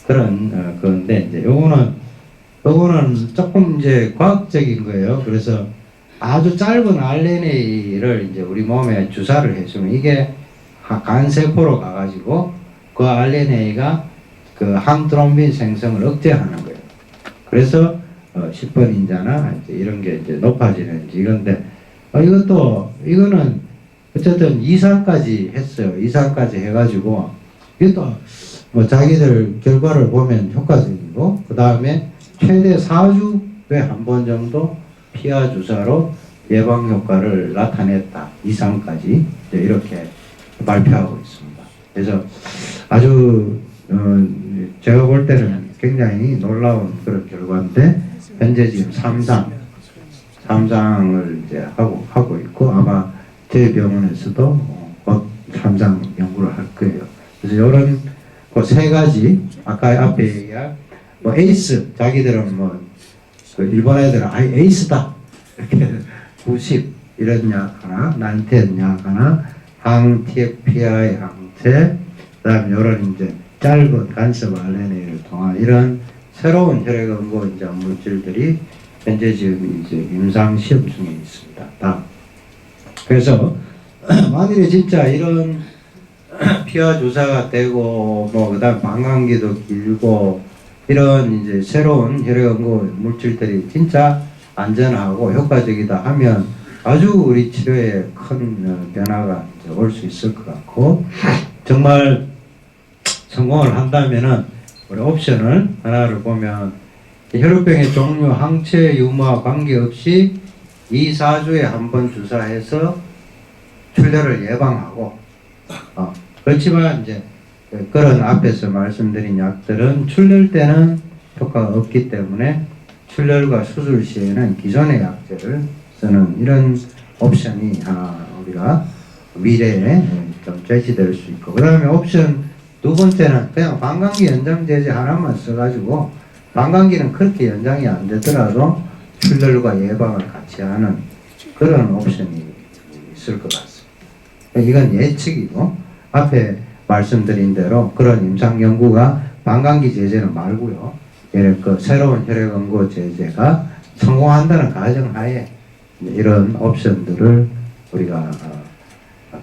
그런 건데, 이제 요거는 조금 이제 과학적인 거예요. 그래서 아주 짧은 RNA를 이제 우리 몸에 주사를 해주면 이게 간세포로 가가지고 그 RNA가 그 항트롬빈 생성을 억제하는 거예요. 그래서 10번 인자나 이제 이런 게 이제 높아지는 이건데, 이거는 어쨌든 2상까지 했어요. 2상까지 해가지고 이것도 뭐 자기들 결과를 보면 효과적이고, 그 다음에 최대 4주에 한 번 정도 피하 주사로 예방 효과를 나타냈다. 2상까지 이렇게 발표하고 있습니다. 그래서 아주 제가 볼 때는 굉장히 놀라운 그런 결과인데, 현재 지금 3상을 이제 하고 있고, 아마 저희 병원에서도 곧 3상 연구를 할 거예요. 그래서 이런 그 세 가지 아까 앞에 얘기한 뭐 에이스 자기들은 그 일본 애들은 에이스다 이렇게 90 이런 약 하나, 난텐 약 하나, 항TFPI 항체, 그다음에 이런 이제 짧은 간섭 RNA를 통한 이런 새로운 혈액응고 물질들이 현재 지금 이제 임상 시험 중에 있습니다. 다음. 그래서 만일에 진짜 이런 피하 주사가 되고 그다음 방광기도 길고 이런 이제 새로운 혈액응고 물질들이 진짜 안전하고 효과적이다 하면 아주 우리 치료에 큰 변화가 올 수 있을 것 같고, 정말 성공을 한다면은 우리 옵션을 하나를 보면 혈우병의 종류, 항체 유무와 관계없이 2, 4주에 한 번 주사해서 출혈을 예방하고, 그렇지만 이제 그런 앞에서 말씀드린 약들은 출혈 때는 효과가 없기 때문에 출혈과 수술 시에는 기존의 약제를 쓰는 이런 옵션이 하나 우리가 미래에 좀 제시될 수 있고, 그 다음에 옵션 두 번째는 그냥 방광기 연장 제제 하나만 써가지고 방광기는 그렇게 연장이 안 되더라도 출혈과 예방을 같이 하는 그런 옵션이 있을 것 같습니다. 이건 예측이고, 앞에 말씀드린 대로 그런 임상 연구가 방광기 제제는 말고요, 그 새로운 혈액응고 제제가 성공한다는 가정하에 이런 옵션들을 우리가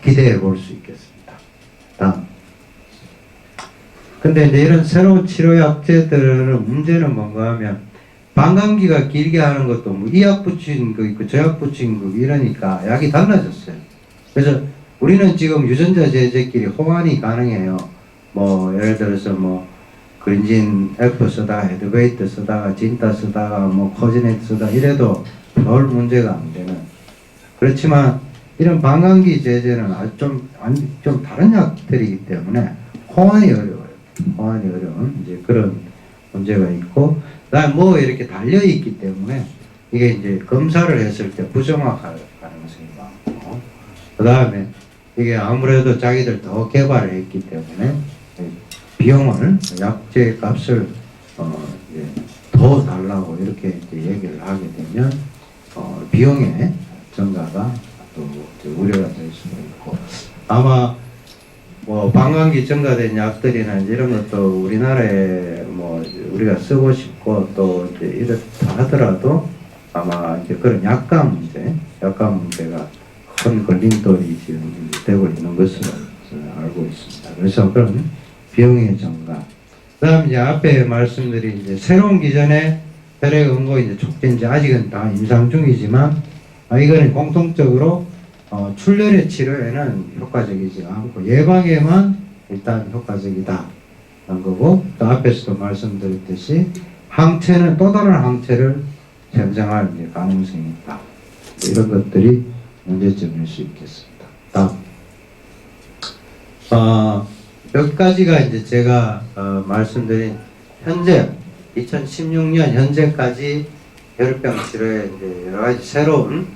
기대해 볼 수 있겠습니다. 다음. 근데 이제 이런 새로운 치료약제들은 문제는 뭔가 하면 방광기가 길게 하는 것도 뭐 이 약 붙인 거 있고 저 약 붙인 거 이러니까 약이 달라졌어요. 그래서 우리는 지금 유전자 제제끼리 호환이 가능해요. 뭐 예를 들어서 뭐 그린진 F 쓰다가 헤드베이트 쓰다가 진타 쓰다가 뭐 코지넷 쓰다 이래도 별 문제가 안 되는. 그렇지만 이런 방광기 제제는 아주 좀 다른 약들이기 때문에 호환이 어려워요. 호환이 어려운 이제 그런 문제가 있고, 그다음 뭐 이렇게 달려 있기 때문에 이게 이제 검사를 했을 때 부정확할 가능성이 많고, 그다음에 이게 아무래도 자기들 더 개발을 했기 때문에 비용을 약제 값을 이제 더 달라고 이렇게 이제 얘기를 하게 되면 비용의 증가가 또 우려가 될 수가 있고, 아마 뭐 방광기 증가된 약들이나 이런 것도 우리나라에 뭐 우리가 쓰고 싶고 또 이제 이렇다 하더라도 아마 이제 그런 약감 문제가 큰 걸림돌이 지금 되고 있는 것으로 알고 있습니다. 그래서 그런 비용의 증가. 그다음 이제 앞에 말씀드린 이제 새로운 기전의 혈액응고 이제 촉진제 아직은 다 임상 중이지만 이거는 공통적으로 출혈의 치료에는 효과적이지 않고 예방에만 일단 효과적이다 하는 거고, 또 앞에서도 말씀드렸듯이 항체는 또 다른 항체를 생성할 가능성이 있다. 이런 것들이 문제점일 수 있겠습니다. 다음. 여기까지가 이제 제가 말씀드린 현재 2016년 현재까지 혈우병 치료에 이제 여러 가지 새로운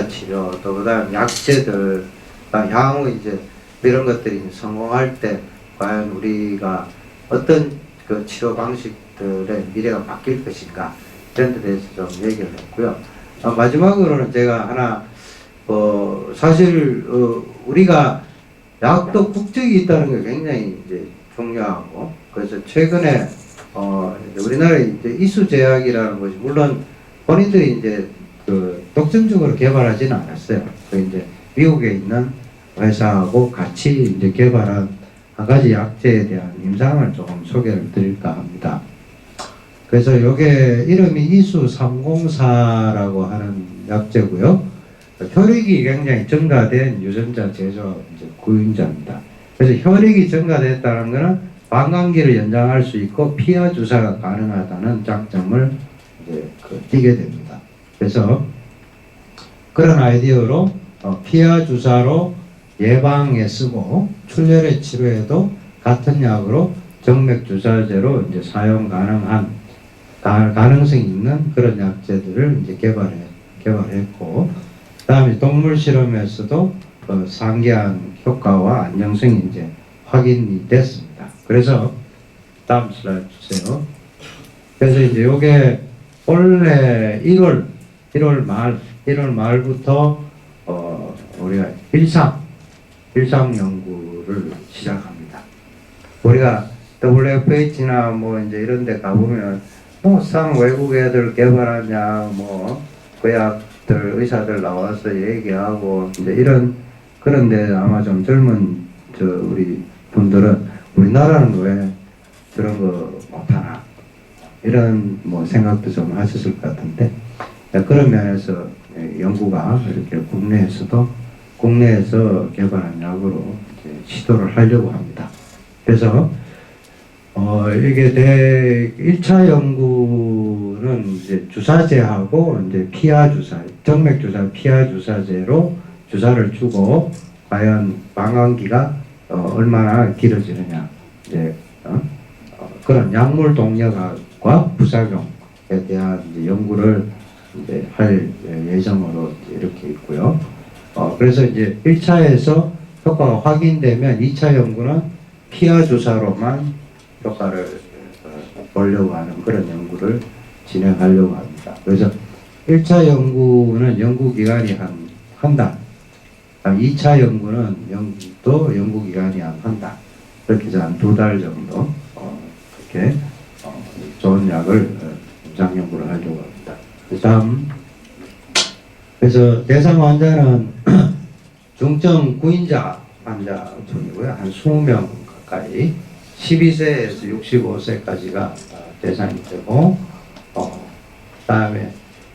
치료, 또 그다음 약제들, 향후 이제 이런 것들이 성공할 때 과연 우리가 어떤 그 치료 방식들의 미래가 바뀔 것인가 이런 데 대해서 좀 얘기를 했고요. 마지막으로는 제가 하나 사실 우리가 약도 국적이 있다는 게 굉장히 이제 중요하고, 그래서 최근에 우리나라에 이제 이수제약이라는 것이 물론 본인들이 이제 그 독점적으로 개발하지는 않았어요. 그 이제 미국에 있는 회사하고 같이 이제 개발한 한 가지 약제에 대한 임상을 조금 소개를 드릴까 합니다. 그래서 요게 이름이 이수 304라고 하는 약제고요. 혈액이 굉장히 증가된 유전자 제조 이제 구인자입니다. 그래서 혈액이 증가됐다는 것은 방광기를 연장할 수 있고 피하 주사가 가능하다는 장점을 이제 띠게 됩니다. 그래서 그런 아이디어로 피하 주사로 예방에 쓰고 출혈의 치료에도 같은 약으로 정맥 주사제로 이제 사용 가능한 가능성이 있는 그런 약제들을 이제 개발했고, 그다음에 동물 실험에서도 상기한 효과와 안정성이 이제 확인이 됐습니다. 그래서 다음 슬라이드 주세요. 그래서 이제 요게 올해 1월 말부터 우리가 일상 연구를 시작합니다. 우리가 WFH나 뭐 이제 이런 데 가보면 뭐 쌍 외국 애들 개발하냐 뭐 의학들 의사들 나와서 얘기하고 이제 이런 그런데 아마 좀 젊은 우리 분들은 우리나라는 왜 저런 거 못하나 이런 뭐 생각도 좀 하셨을 것 같은데 그런 면에서 연구가 이렇게 국내에서 개발한 약으로 시도를 하려고 합니다. 그래서 이게 1차 연구는 이제 주사제하고 이제 정맥주사 피하 주사제로 주사를 주고 과연 방광기가 얼마나 길어지느냐 이제 그런 약물 동력과 부작용에 대한 이제 연구를 이제 할 예정으로 이렇게 있고요. 그래서 이제 1차에서 효과가 확인되면 2차 연구는 피하 주사로만 효과를 보려고 하는 그런 연구를 진행하려고 합니다. 그래서 1차 연구는 연구기간이 한 달, 2차 연구는 연구기간이 한 달, 이렇게 해서 한 2달 정도 그렇게 좋은 약을 임상 연구를 하려고 합니다. 그 다음, 그래서 대상 환자는 중증 구인자 환자 중이고요. 한 20명 가까이 12세에서 65세까지가 대상이 되고 그다음에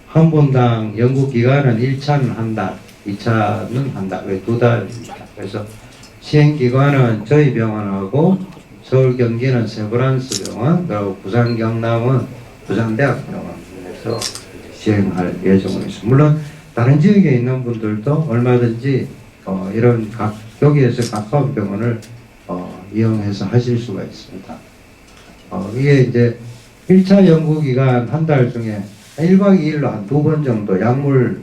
한 분당 연구 기간은 1차는 한 달, 2차는 한 달, 2달입니다. 그래서 시행 기관은 저희 병원하고 서울 경기는 세브란스 병원, 그리고 부산 경남은 부산대학병원에서 시행할 예정으로 있습니다. 물론 다른 지역에 있는 분들도 얼마든지 이런 여기에서 가까운 병원을 이용해서 하실 수가 있습니다. 이게 이제 1차 연구기간 한 달 중에 1박 2일로 한 2번 정도 약물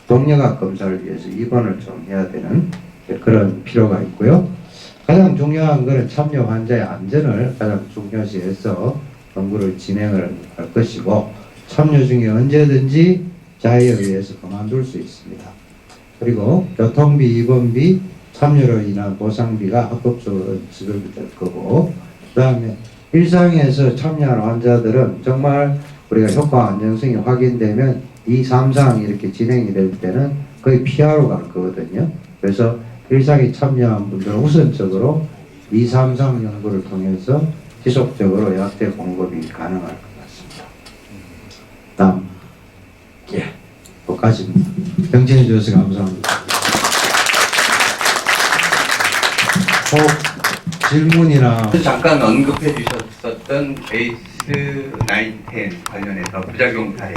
동력학 검사를 위해서 입원을 좀 해야 되는 그런 필요가 있고요. 가장 중요한 것은 참여 환자의 안전을 가장 중요시해서 연구를 진행을 할 것이고 참여 중에 언제든지 자해에 의해서 그만둘 수 있습니다. 그리고 교통비, 입원비, 참여로 인한 보상비가 합법적으로 지급이 될 거고 그 다음에 일상에서 참여하는 환자들은 정말 우리가 효과 안정성이 확인되면 2, 3, 4 이렇게 진행이 될 때는 거의 피하러 갈 거거든요. 그래서 일상에 참여한 분들은 우선적으로 2, 3, 3 연구를 통해서 지속적으로 약제 공급이 가능할 것 같습니다. 다음, 여기까지입니다. 경청해 주셔서 감사합니다. 질문이나 잠깐 언급해 주셨었던 베이스 9, 10 관련해서 부작용 사례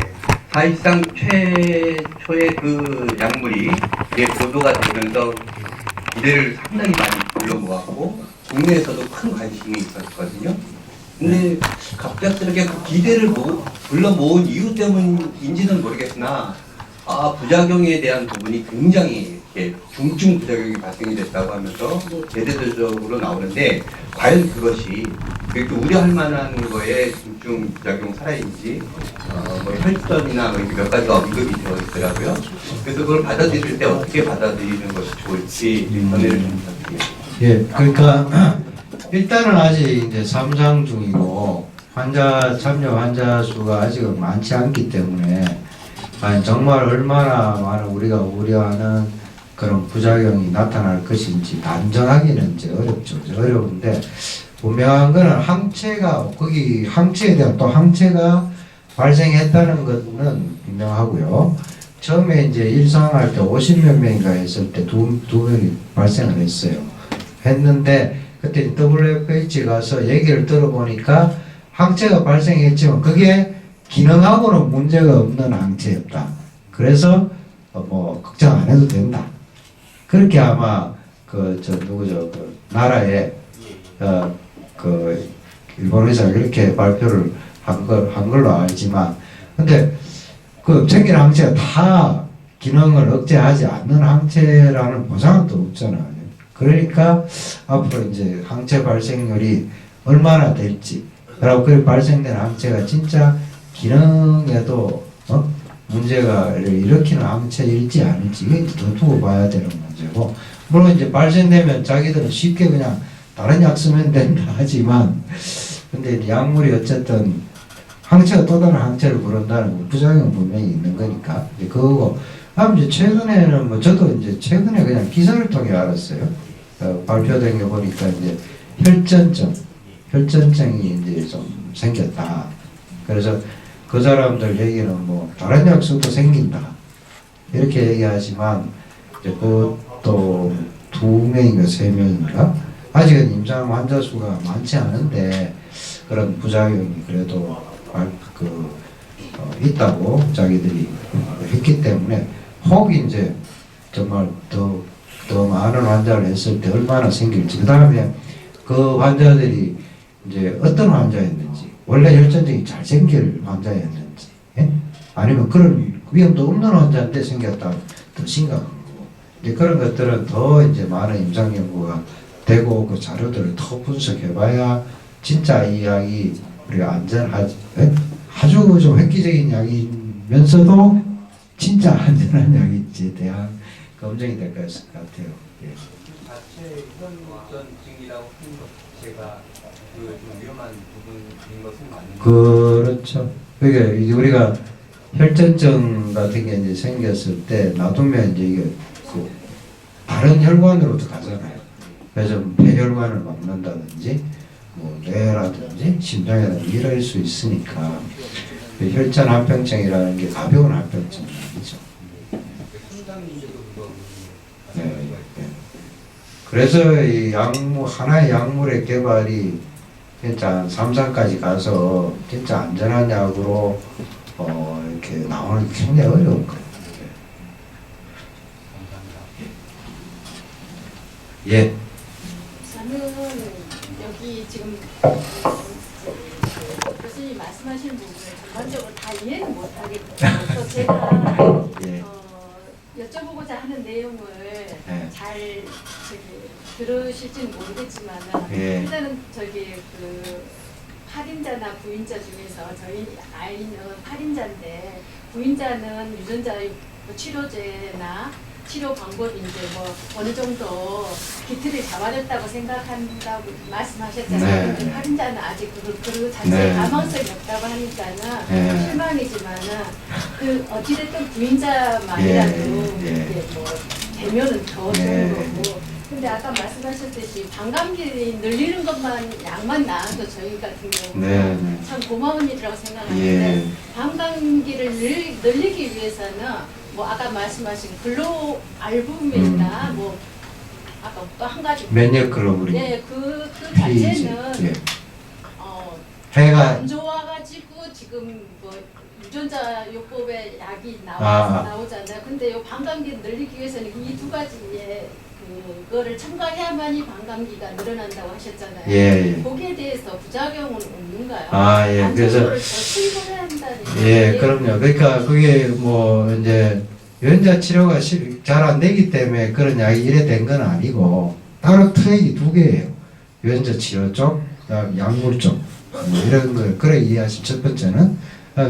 사실상 최초의 그 약물이 이제 보도가 되면서 기대를 상당히 많이 불러모았고 국내에서도 큰 관심이 있었거든요. 근데 갑작스럽게 그 기대를 불러모은 이유 때문인지는 모르겠으나 부작용에 대한 부분이 굉장히 중증 부작용이 발생이 됐다고 하면서 대대적으로 나오는데 과연 그것이 그렇게 우려할 만한 거에 중증 부작용 사례인지 뭐 혈전이나 뭐 몇 가지가 언급이 되어 있더라고요. 그래서 그걸 받아들일 때 어떻게 받아들이는 것이 좋을지 전해를 좀 부탁드립니다. 그러니까 일단은 아직 이제 3상 중이고 참여 환자 수가 아직은 많지 않기 때문에 정말 얼마나 많은 우리가 우려하는 그런 부작용이 나타날 것인지 단정하기는 이제 어렵죠. 어려운데 분명한 거는 거기 항체에 대한 또 항체가 발생했다는 것은 분명하고요. 처음에 이제 일상할 때 50몇 명인가 했을 때 두 명이 발생을 했는데 그때 WFH 가서 얘기를 들어보니까 항체가 발생했지만 그게 기능하고는 문제가 없는 항체였다. 그래서 뭐 걱정 안 해도 된다. 그렇게 아마 그 나라에 그 일본 의사가 그렇게 발표를 한 걸로 알지만 근데 그 생긴 항체가 다 기능을 억제하지 않는 항체라는 보장은 또 없잖아요. 그러니까 앞으로 이제 항체 발생률이 얼마나 될지, 그리고 그 발생된 항체가 진짜 기능에도 문제가 일으키는 항체일지 아닐지 이게 더 두고 봐야 되는 문제고, 물론 이제 발생되면 자기들은 쉽게 그냥 다른 약 쓰면 된다 하지만, 근데 약물이 어쨌든 항체가 또 다른 항체를 부른다는 부작용은 분명히 있는 거니까 이제 그거고. 다음 이제 최근에는 뭐 저도 이제 최근에 그냥 기사를 통해 알았어요. 발표된 게 보니까 이제 혈전증이 이제 좀 생겼다. 그래서 그 사람들 얘기는 뭐 다른 약 써도 생긴다 이렇게 얘기하지만, 이제 그것도 2명인가 3명인가 아직은 임상 환자 수가 많지 않은데 그런 부작용이 그래도 있다고 자기들이 했기 때문에, 혹 이제 정말 더 많은 환자를 했을 때 얼마나 생길지, 그 다음에 그 환자들이 이제 어떤 환자였는지, 원래 혈전증이 잘 생길 환자였는지, 예? 아니면 그런 위험도 없는 환자인데 생겼다 더 심각한 거고, 이제 그런 것들은 더 이제 많은 임상 연구가 되고 그 자료들을 더 분석해봐야 진짜 이 약이 우리가 안전하지, 예? 아주 좀 획기적인 약이면서도 진짜 안전한 약인지에 대한 검증이 될 것 같아요. 예. 자체 혈전증이라고 하는 것 자체가 그 좀 위험한 부분인 것은 맞는 그렇죠. 그러니까 이제 우리가 혈전증 같은 게 이제 생겼을 때 놔두면 이제 이게 그 다른 혈관으로도 가잖아요. 그래서 폐혈관을 막는다든지 뭐 뇌라든지 심장이라든지 이럴 수 있으니까 그 혈전 합병증이라는 게 가벼운 합병증이 아니죠. 네, 네. 그래서 이 하나의 약물의 개발이 진짜 3상까지 가서 진짜 안전한 약으로 이렇게 나오는 게 굉장히 어려운 거예요. 예. 저는 여기 지금 교수님 말씀하시는 부분을 전반적으로 다 이해는 못하겠고요. 그래서 제가 예. 여쭤보고자 하는 내용을 네. 잘 들으실지는 모르겠지만은 예. 일단은 그 8인자나 9인자 중에서 저희 아이는 8인자인데 9인자는 유전자 치료제나 치료 방법이 이제 뭐 어느 정도 기틀을 잡아줬다고 생각한다고 말씀하셨잖아요. 네. 8인자는 아직 그 자체의 네. 가망성이 없다고 하니까는 네. 실망이지만은 그 어찌됐든 9인자만이라도 예. 이게 뭐 되면은 더 좋은 네. 거고. 근데 아까 말씀하셨듯이 방광기 늘리는 것만 약만 나와도 저희 같은 경우는 네. 참 고마운 일이라고 생각하는데 예. 방광기를 늘리기 위해서는 뭐 아까 말씀하신 글로알부민이나 뭐 아까 또 한 가지 면역 글로불린. 네, 그 피지. 자체는 예. 해가 해가 안 좋아가지고 지금 뭐 유전자 요법에 약이 아. 나오잖아요. 근데 요 방광기 늘리기 위해서는 이 두 가지의 그거를 첨가해야만이 방광기가 늘어난다고 하셨잖아요. 예. 거기에 대해서 부작용은 없는가요? 아, 예. 그래서 안전도를 더 충분해야 한다는 예, 얘기. 그럼요. 그러니까 그게 뭐 이제 유전자 치료가 잘 안 되기 때문에 그런 약이 이래 된 건 아니고 따로 트랙이 2개예요. 유전자 치료 쪽, 그다음 약물 쪽, 뭐 이런 걸 그래 이해하시면 첫 번째는.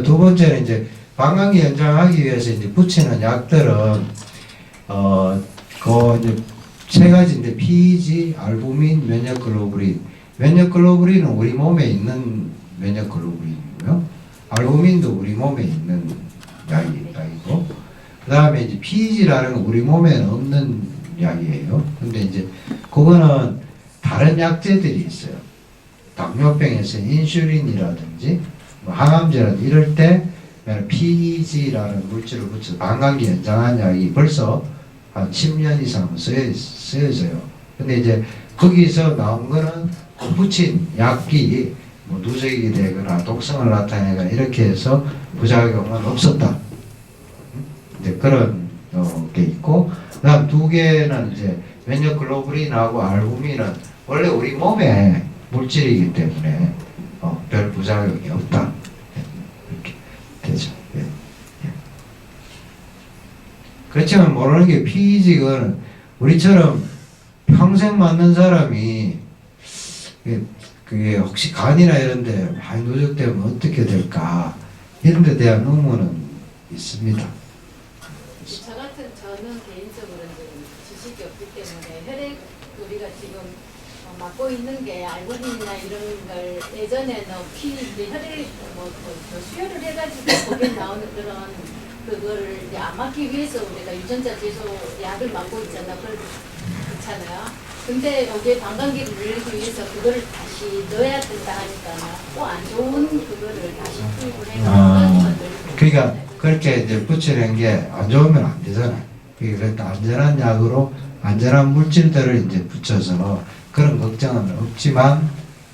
두 번째는 이제 방광기 연장하기 위해서 이제 붙이는 약들은 그 이제 3가지인데 PEG, 알부민, 면역글로불린. 면역글로불린은 우리 몸에 있는 면역글로불린이고요. 알부민도 우리 몸에 있는 약이고, 그 다음에 이제 PEG라는 건 우리 몸에는 없는 약이에요. 근데 이제 그거는 다른 약제들이 있어요. 당뇨병에서 인슐린이라든지 뭐 항암제라든지 이럴 때 PEG라는 물질을 붙여서 방광기 연장한 약이 벌써 한 10년 이상 쓰여져요. 근데 이제 거기서 나온 거는 그 붙인 약이 뭐 누적이 되거나 독성을 나타내거나 이렇게 해서 부작용은 없었다. 이제 그런 게 있고, 그다음 2개는 이제 면역글로불린하고 알부민은 원래 우리 몸의 물질이기 때문에 별 부작용이 없다. 이렇게 되죠. 예. 그렇지만 모르는 게 PEG는 우리처럼 평생 맞는 사람이 그게 혹시 간이나 이런 데 많이 누적되면 어떻게 될까 이런 데 대한 의문은 있습니다. 저 같은 저는 개인적으로는 지식이 없기 때문에 혈액 우리가 지금 맡고 있는 게 알고린이나 이런 걸 예전에는 피 이제 혈액 수혈을 해가지고 거기에 나오는 그런 그거를 이제 안 맞기 위해서 우리가 유전자 제소 약을 맞고 있잖아. 그렇잖아요. 근데 여기에 방광기를 늘리기 위해서 그거를 다시 넣어야 된다 하니까 또 안 좋은 그거를 다시 투입을 해서 그러니까 그렇게 이제 붙이는 게 안 좋으면 안 되잖아요. 그러니까 안전한 약으로 안전한 물질들을 이제 붙여서 그런 걱정은 없지만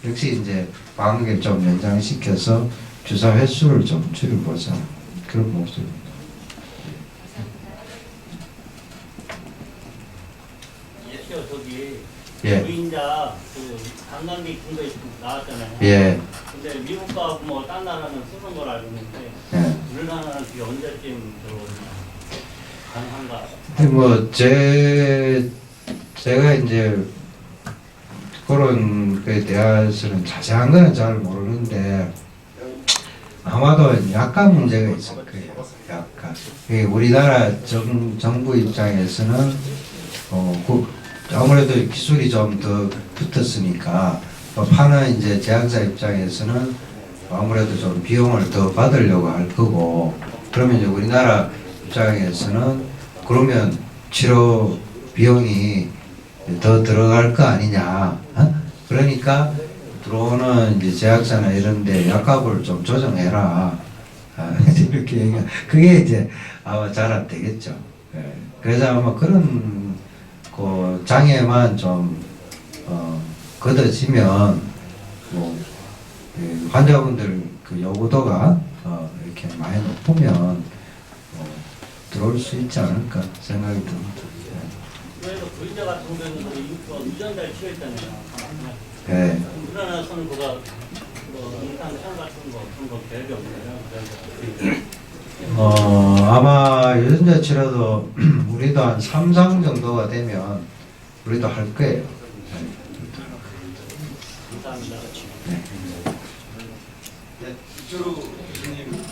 역시 이제 방광기를 좀 연장시켜서 주사 횟수를 좀 줄여보자 그런 목소리입니다. 저기 예. 노인자 그 관광객 근거에 나왔잖아요. 예. 근데 미국과 뭐 딴 나라는 쓰는 걸 알고 있는데 예. 우리나라는 그게 언제쯤 가능한가? 근데 뭐 제가 이제 그런 거에 대해서는 자세한 거는 잘 모르는데 아마도 약간 문제가 있을 거예요. 약간. 우리나라 정부 입장에서는 아무래도 기술이 좀 더 붙었으니까 파는 이제 제약사 입장에서는 아무래도 좀 비용을 더 받으려고 할 거고 그러면 이제 우리나라 입장에서는 그러면 치료 비용이 더 들어갈 거 아니냐. 그러니까 들어오는 이제 제약사나 이런데 약값을 좀 조정해라. 이렇게 얘기하. 그게 이제 아마 잘 안 되겠죠. 그래서 아마 그런 그 장애만 좀 걷어지면 뭐 환자분들 그 요구도가 이렇게 많이 높으면 들어올 수 있지 않을까 생각이 듭니다. 그래서 불자 같은 경우는 유전자를 치료했잖아요. 네. 우리나라에서는 그거 임상 시험 같은 거 그런 거 계획이 없나요? 아마 유전자 치료도 우리도 한 3상 정도가 되면 우리도 할 거예요. 감사합니다. 네, 이철우 교수님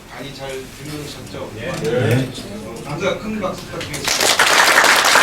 많이 잘 들으셨죠? 네. 감사 큰 박수 부탁드리겠습니다.